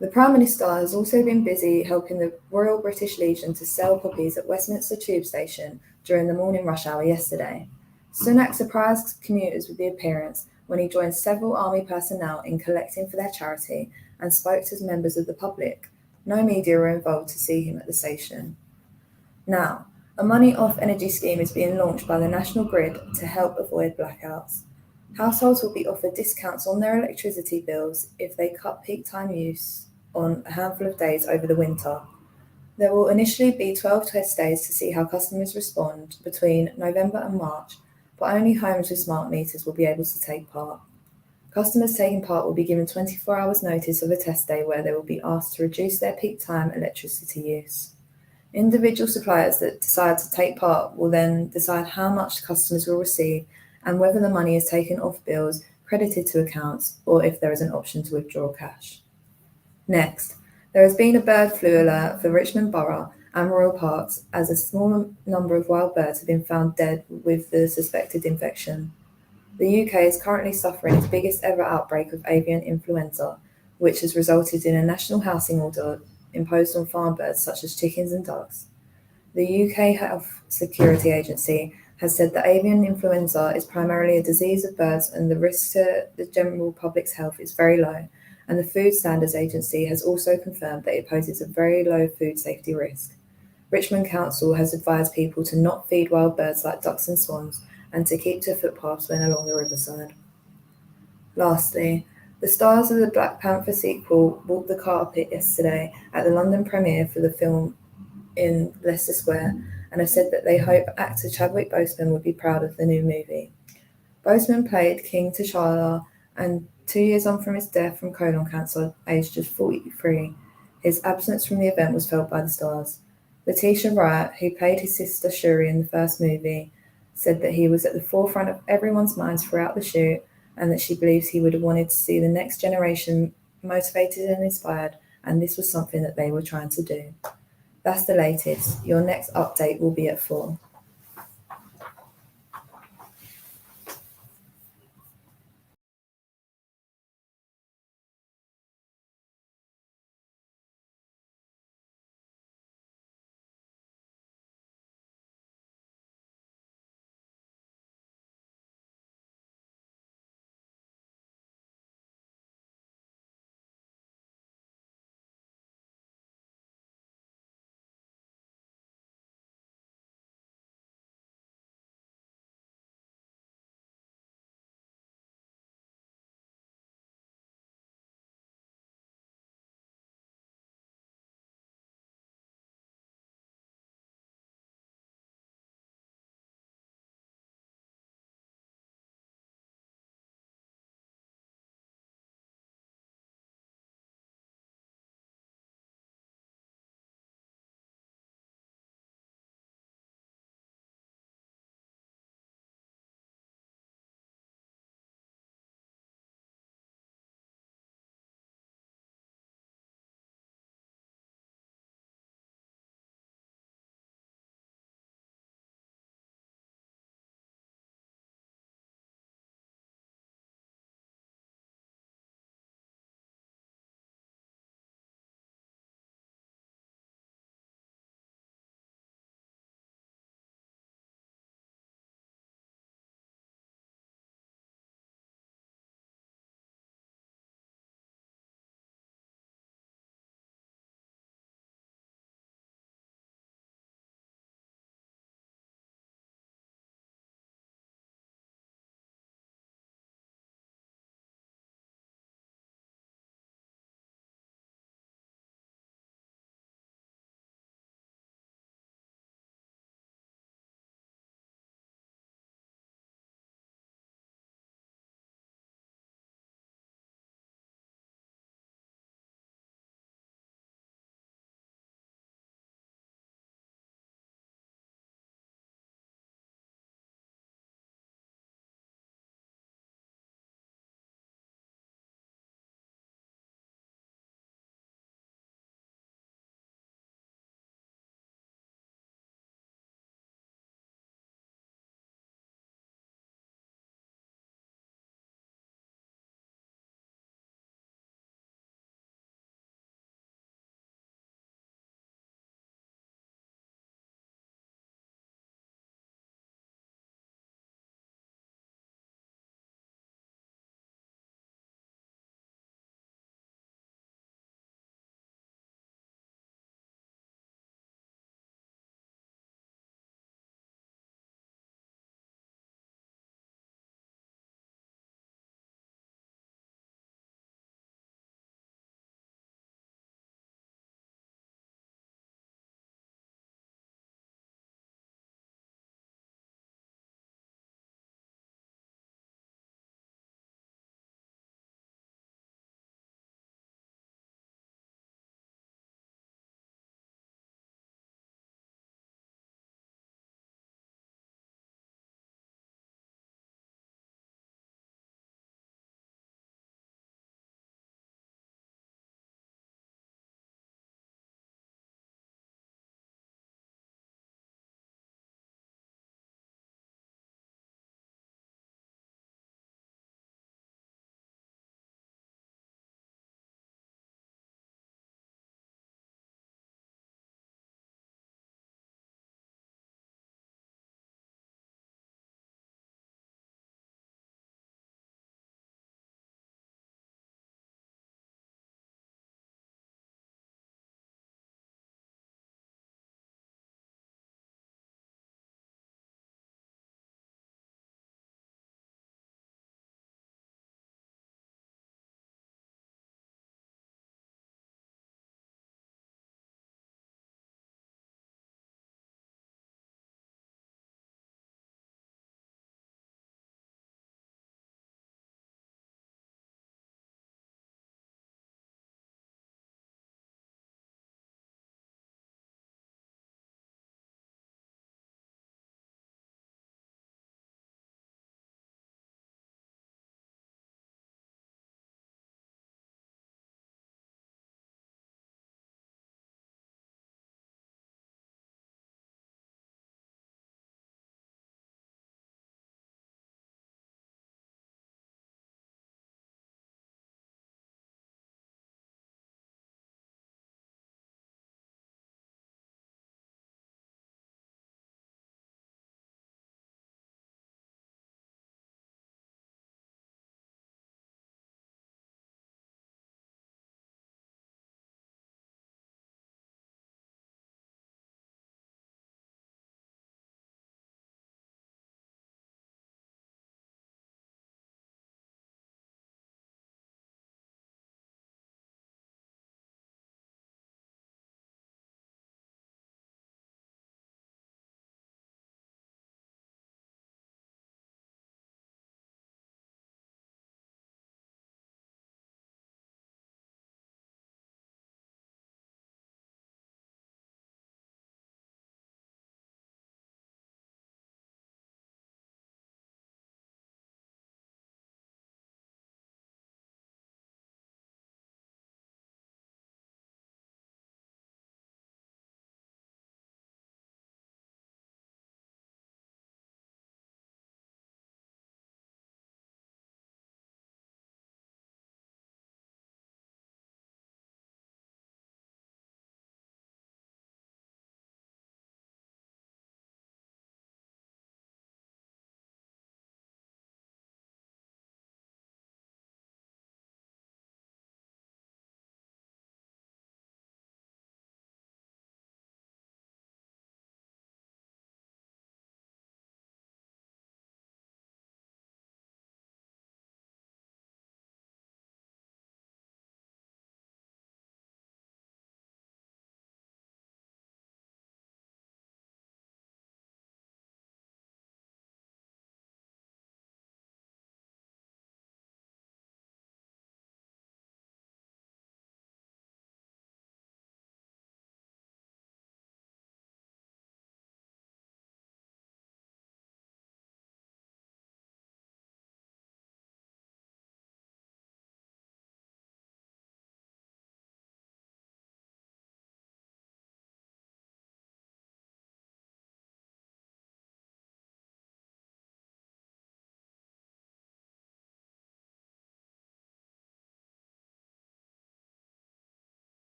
The Prime Minister has also been busy helping the Royal British Legion to sell puppies at Westminster Tube Station during the morning rush hour yesterday. Sunak surprised commuters with the appearance when he joined several army personnel in collecting for their charity and spoke to members of the public. No media were involved to see him at the station. Now, a money-off energy scheme is being launched by the National Grid to help avoid blackouts. Households will be offered discounts on their electricity bills if they cut peak time use on a handful of days over the winter. There will initially be 12 test days to see how customers respond between November and March, but only homes with smart meters will be able to take part. Customers taking part will be given 24 hours notice of a test day where they will be asked to reduce their peak time electricity use. Individual suppliers that decide to take part will then decide how much customers will receive and whether the money is taken off bills, credited to accounts, or if there is an option to withdraw cash. Next, there has been a bird flu alert for Richmond Borough and Royal Parks as a small number of wild birds have been found dead with the suspected infection. The UK is currently suffering its biggest ever outbreak of avian influenza, which has resulted in a national housing order imposed on farm birds such as chickens and ducks. The UK Health Security Agency has said that avian influenza is primarily a disease of birds and the risk to the general public's health is very low, and the Food Standards Agency has also confirmed that it poses a very low food safety risk. Richmond Council has advised people to not feed wild birds like ducks and swans and to keep to footpaths when along the riverside. Lastly, the stars of the Black Panther sequel walked the carpet yesterday at the London premiere for the film in Leicester Square and have said that they hope actor Chadwick Boseman would be proud of the new movie. Boseman played King T'Challa, and 2 years on from his death from colon cancer, aged just 43, his absence from the event was felt by the stars. Letitia Wright, who played his sister Shuri in the first movie, said that he was at the forefront of everyone's minds throughout the shoot, and that she believes he would have wanted to see the next generation motivated and inspired, and this was something that they were trying to do. That's the latest. Your next update will be at 4.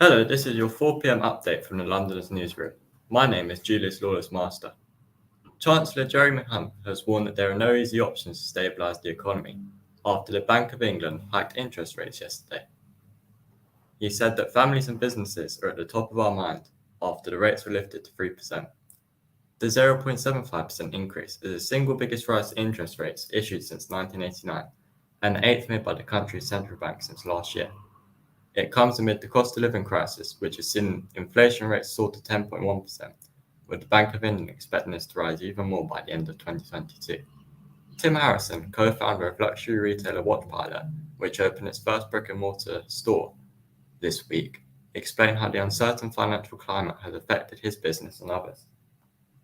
Hello, this is your 4 p.m. update from the Londoners newsroom. My name is Julius Lawless Master. Chancellor Jeremy Hunt has warned that there are no easy options to stabilise the economy after the Bank of England hiked interest rates yesterday. He said that families and businesses are at the top of our mind after the rates were lifted to 3%. The 0.75% increase is the single biggest rise in interest rates issued since 1989 and the eighth made by the country's central bank since last year. It comes amid the cost of living crisis, which has seen inflation rates soar to 10.1%, with the Bank of England expecting this to rise even more by the end of 2022. Tim Harrison, co-founder of luxury retailer Watchpilot, which opened its first brick-and-mortar store this week, explained how the uncertain financial climate has affected his business and others.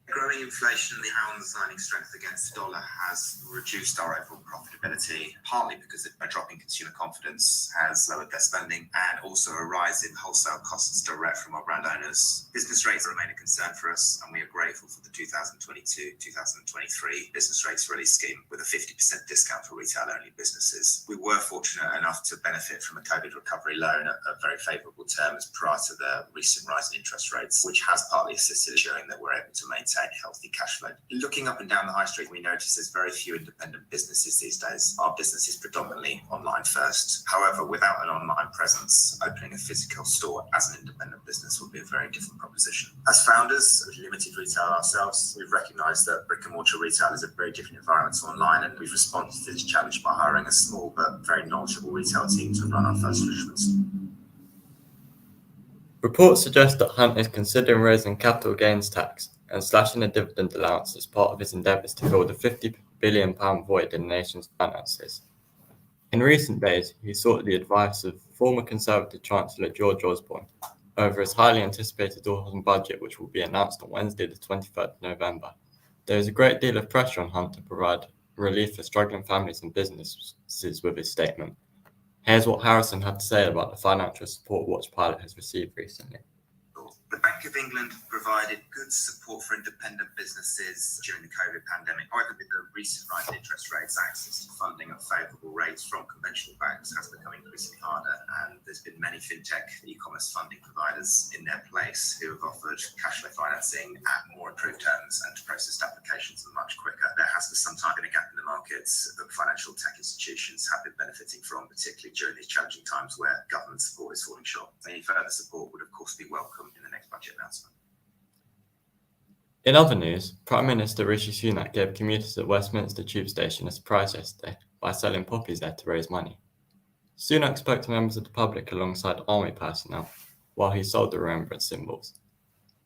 Growing inflation and the pound's declining strength against the dollar has reduced our overall profitability, partly because a drop in consumer confidence has lowered their spending, and also a rise in wholesale costs direct from our brand owners. Business rates remain a concern for us, and we are grateful for the 2022-2023 business rates release scheme with a 50% discount for retail-only businesses. We were fortunate enough to benefit from a COVID recovery loan at very favourable terms prior to the recent rise in interest rates, which has partly assisted in ensuring that we're able to maintain healthy cash flow. Looking up and down the high street, we notice there's very few independent businesses these days. Our business is predominantly online first. However, without an online presence, opening a physical store as an independent business would be a very different proposition. As founders of limited retail ourselves, we've recognised that brick and mortar retail is a very different environment to online, and we've responded to this challenge by hiring a small but very knowledgeable retail team to run our first establishments. Reports suggest that Hunt is considering raising capital gains tax and slashing the dividend allowance as part of his endeavours to fill the £50 billion void in the nation's finances. In recent days, he sought the advice of former Conservative Chancellor George Osborne over his highly anticipated autumn budget, which will be announced on Wednesday, the 23rd of November. There is a great deal of pressure on Hunt to provide relief for struggling families and businesses with his statement. Here's what Harrison had to say about the financial support Watchpilot has received recently. The Bank of England provided good support for independent businesses during the COVID pandemic. However, with the recent rise in interest rates, access to funding at favourable rates from conventional banks has become increasingly harder, and there's been many fintech e-commerce funding providers in their place who have offered cash flow financing at more improved terms and processed applications much quicker. There has for some time been a gap in the markets that financial tech institutions have been benefiting from, particularly during these challenging times where government support is falling short. Any further support would of course be welcome in the next budget announcement. In other news, Prime Minister Rishi Sunak gave commuters at Westminster Tube Station a surprise yesterday by selling poppies there to raise money. Sunak spoke to members of the public alongside army personnel while he sold the remembrance symbols.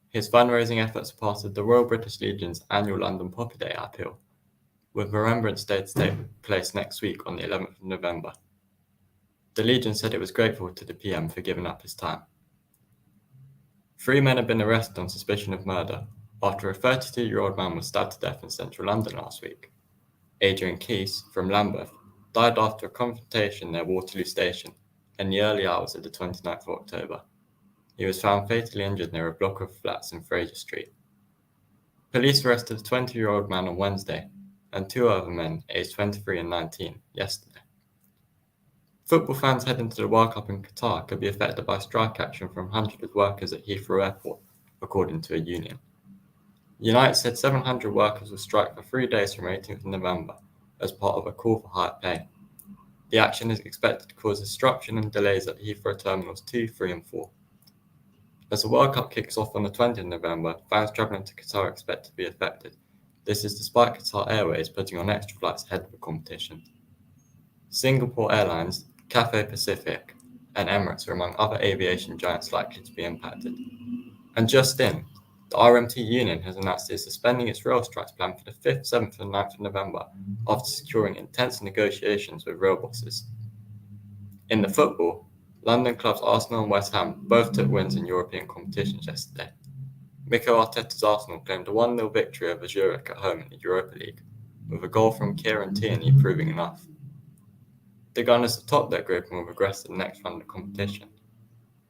His fundraising efforts are part of the Royal British Legion's annual London Poppy Day appeal, with Remembrance Day to take place next week on the 11th of November. The Legion said it was grateful to the PM for giving up his time. 3 men have been arrested on suspicion of murder after a 32-year-old man was stabbed to death in central London last week. Adrian Keese, from Lambeth, died after a confrontation near Waterloo Station in the early hours of the 29th of October. He was found fatally injured near a block of flats in Fraser Street. Police arrested a 20-year-old man on Wednesday and 2 other men aged 23 and 19 yesterday. Football fans heading to the World Cup in Qatar could be affected by strike action from hundreds of workers at Heathrow Airport, according to a union. United said 700 workers will strike for 3 days from 18th of November as part of a call for higher pay. The action is expected to cause disruption and delays at Heathrow Terminals 2, 3 and 4. As the World Cup kicks off on the 20th of November, fans travelling to Qatar are expected to be affected. This is despite Qatar Airways putting on extra flights ahead of the competition. Singapore Airlines, Cathay Pacific, and Emirates are among other aviation giants likely to be impacted. And just in, the RMT union has announced it is suspending its rail strikes plan for the 5th, 7th and 9th of November after securing intense negotiations with rail bosses. In the football, London clubs Arsenal and West Ham both took wins in European competitions yesterday. Mikel Arteta's Arsenal claimed a 1-0 victory over Zurich at home in the Europa League, with a goal from Kieran Tierney proving enough. The Gunners have topped their group and will progress to the next round of competition.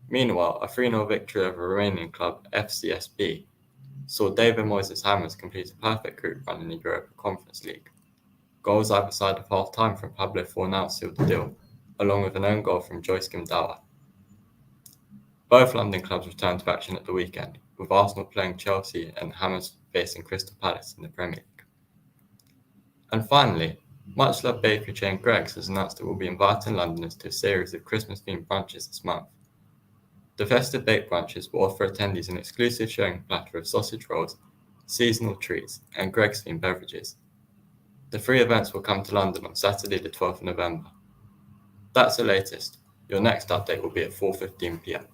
Meanwhile, a 3-0 victory over Romanian club FCSB saw David Moyes' Hammers complete a perfect group run in the Europa Conference League. Goals either side of half-time from Pablo Fornal sealed the deal, along with an own goal from Joyce Gimdawa. Both London clubs return to action at the weekend, with Arsenal playing Chelsea and Hammers facing Crystal Palace in the Premier League. And finally, much-loved bakery chain Greggs has announced it will be inviting Londoners to a series of Christmas-themed brunches this month. The festive baked brunches will offer attendees an exclusive sharing platter of sausage rolls, seasonal treats, and Greggs-themed beverages. The 3 events will come to London on Saturday the 12th of November. That's the latest. Your next update will be at 4:15 p.m.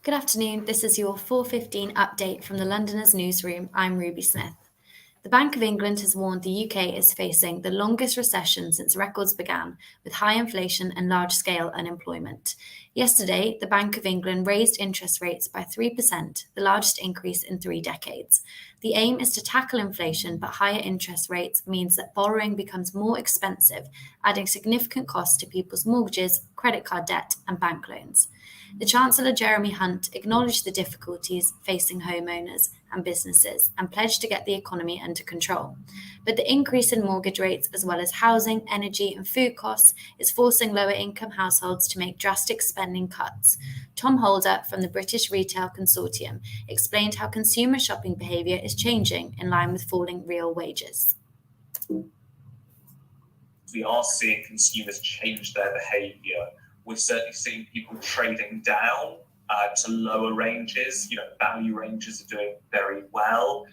Good afternoon, this is your 4:15 update from the Londoners newsroom. I'm Ruby Smith. The Bank of England has warned the UK is facing the longest recession since records began, with high inflation and large-scale unemployment. Yesterday, the Bank of England raised interest rates by 3%, the largest increase in 3 decades. The aim is to tackle inflation, but higher interest rates means that borrowing becomes more expensive, adding significant costs to people's mortgages, credit card debt, and bank loans. The Chancellor Jeremy Hunt acknowledged the difficulties facing homeowners and businesses and pledged to get the economy under control. But the increase in mortgage rates, as well as housing, energy, and food costs, is forcing lower income households to make drastic spending cuts. Tom Holder from the British Retail Consortium explained how consumer shopping behaviour is changing in line with falling real wages. We are seeing consumers change their behaviour. We're certainly seeing people trading down to lower ranges. Value ranges are doing very well.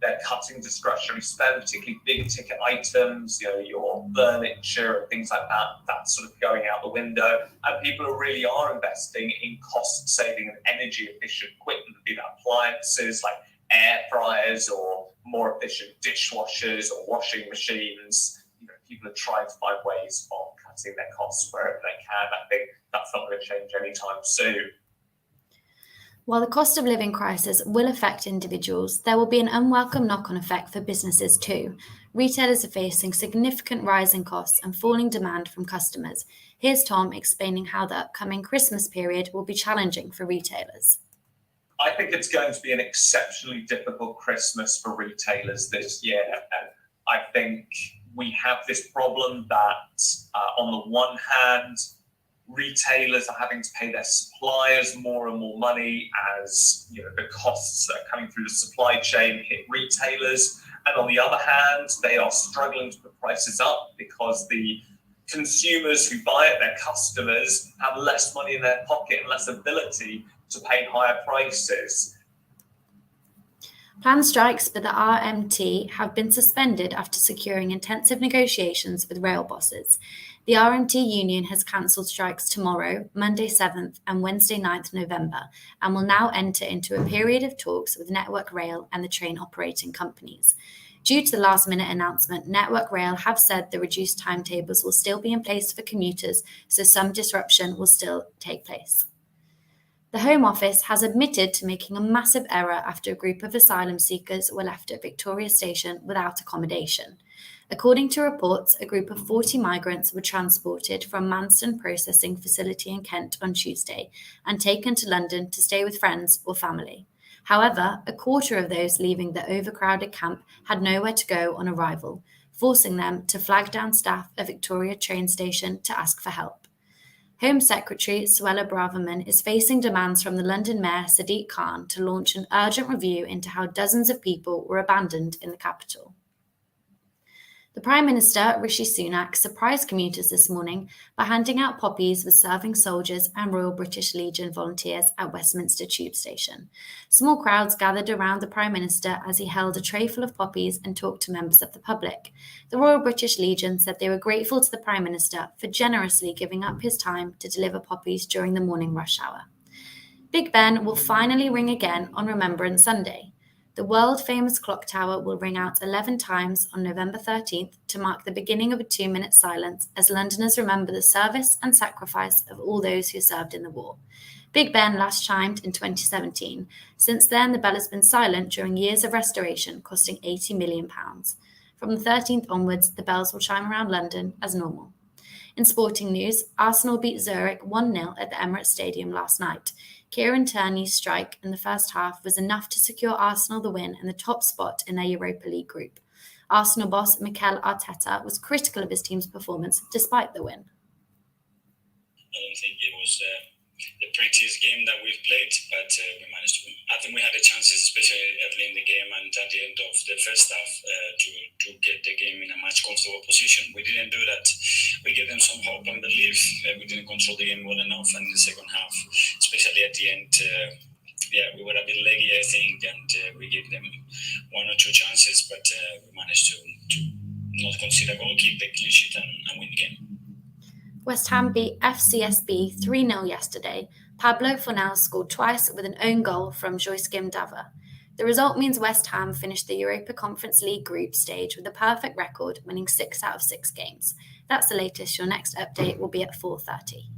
They're cutting discretionary spend, particularly big ticket items, your furniture and things like that. That's sort of going out the window. And people really are investing in cost-saving and energy-efficient equipment, be that appliances like air fryers or more efficient dishwashers or washing machines. People are trying to find ways of cutting their costs wherever they can. I think that's not going to change anytime soon. While the cost of living crisis will affect individuals, there will be an unwelcome knock-on effect for businesses too. Retailers are facing significant rising costs and falling demand from customers. Here's Tom explaining how the upcoming Christmas period will be challenging for retailers. I think it's going to be an exceptionally difficult Christmas for retailers this year. And I think we have this problem that on the one hand, retailers are having to pay their suppliers more and more money as the costs that are coming through the supply chain hit retailers. And on the other hand, they are struggling to put prices up because the consumers who buy it, their customers, have less money in their pocket and less ability to pay higher prices. Planned strikes for the RMT have been suspended after securing intensive negotiations with rail bosses. The RMT union has cancelled strikes tomorrow, Monday 7th and Wednesday 9th November, and will now enter into a period of talks with Network Rail and the train operating companies. Due to the last-minute announcement, Network Rail have said the reduced timetables will still be in place for commuters, so some disruption will still take place. The Home Office has admitted to making a massive error after a group of asylum seekers were left at Victoria Station without accommodation. According to reports, a group of 40 migrants were transported from Manston Processing Facility in Kent on Tuesday and taken to London to stay with friends or family. However, a quarter of those leaving the overcrowded camp had nowhere to go on arrival, forcing them to flag down staff at Victoria train station to ask for help. Home Secretary Suella Braverman is facing demands from the London Mayor Sadiq Khan to launch an urgent review into how dozens of people were abandoned in the capital. The Prime Minister, Rishi Sunak, surprised commuters this morning by handing out poppies with serving soldiers and Royal British Legion volunteers at Westminster Tube Station. Small crowds gathered around the Prime Minister as he held a tray full of poppies and talked to members of the public. The Royal British Legion said they were grateful to the Prime Minister for generously giving up his time to deliver poppies during the morning rush hour. Big Ben will finally ring again on Remembrance Sunday. The world-famous clock tower will ring out 11 times on November 13th to mark the beginning of a 2-minute silence as Londoners remember the service and sacrifice of all those who served in the war. Big Ben last chimed in 2017. Since then, the bell has been silent during years of restoration, costing £80 million. From the 13th onwards, the bells will chime around London as normal. In sporting news, Arsenal beat Zurich 1-0 at the Emirates Stadium last night. Kieran Tierney's strike in the first half was enough to secure Arsenal the win and the top spot in their Europa League group. Arsenal boss Mikel Arteta was critical of his team's performance despite the win. I don't think it was the prettiest game that we've played, but we managed to win. I think we had the chances, especially early in the game and at the end of the first half, to get the game in a much comfortable position. We didn't do that. We gave them some hope and belief. We didn't control the game well enough, and in the second half, especially at the end, we were a bit leggy, I think, and we gave them 1 or 2 chances, but we managed to not concede a goal, keep the clean sheet, and win the game. West Ham beat FCSB 3-0 yesterday. Pablo Fornal scored twice with an own goal from Joyce-Kim Dava. The result means West Ham finished the Europa Conference League group stage with a perfect record, winning 6 out of 6 games. That's the latest. Your next update will be at 4:30.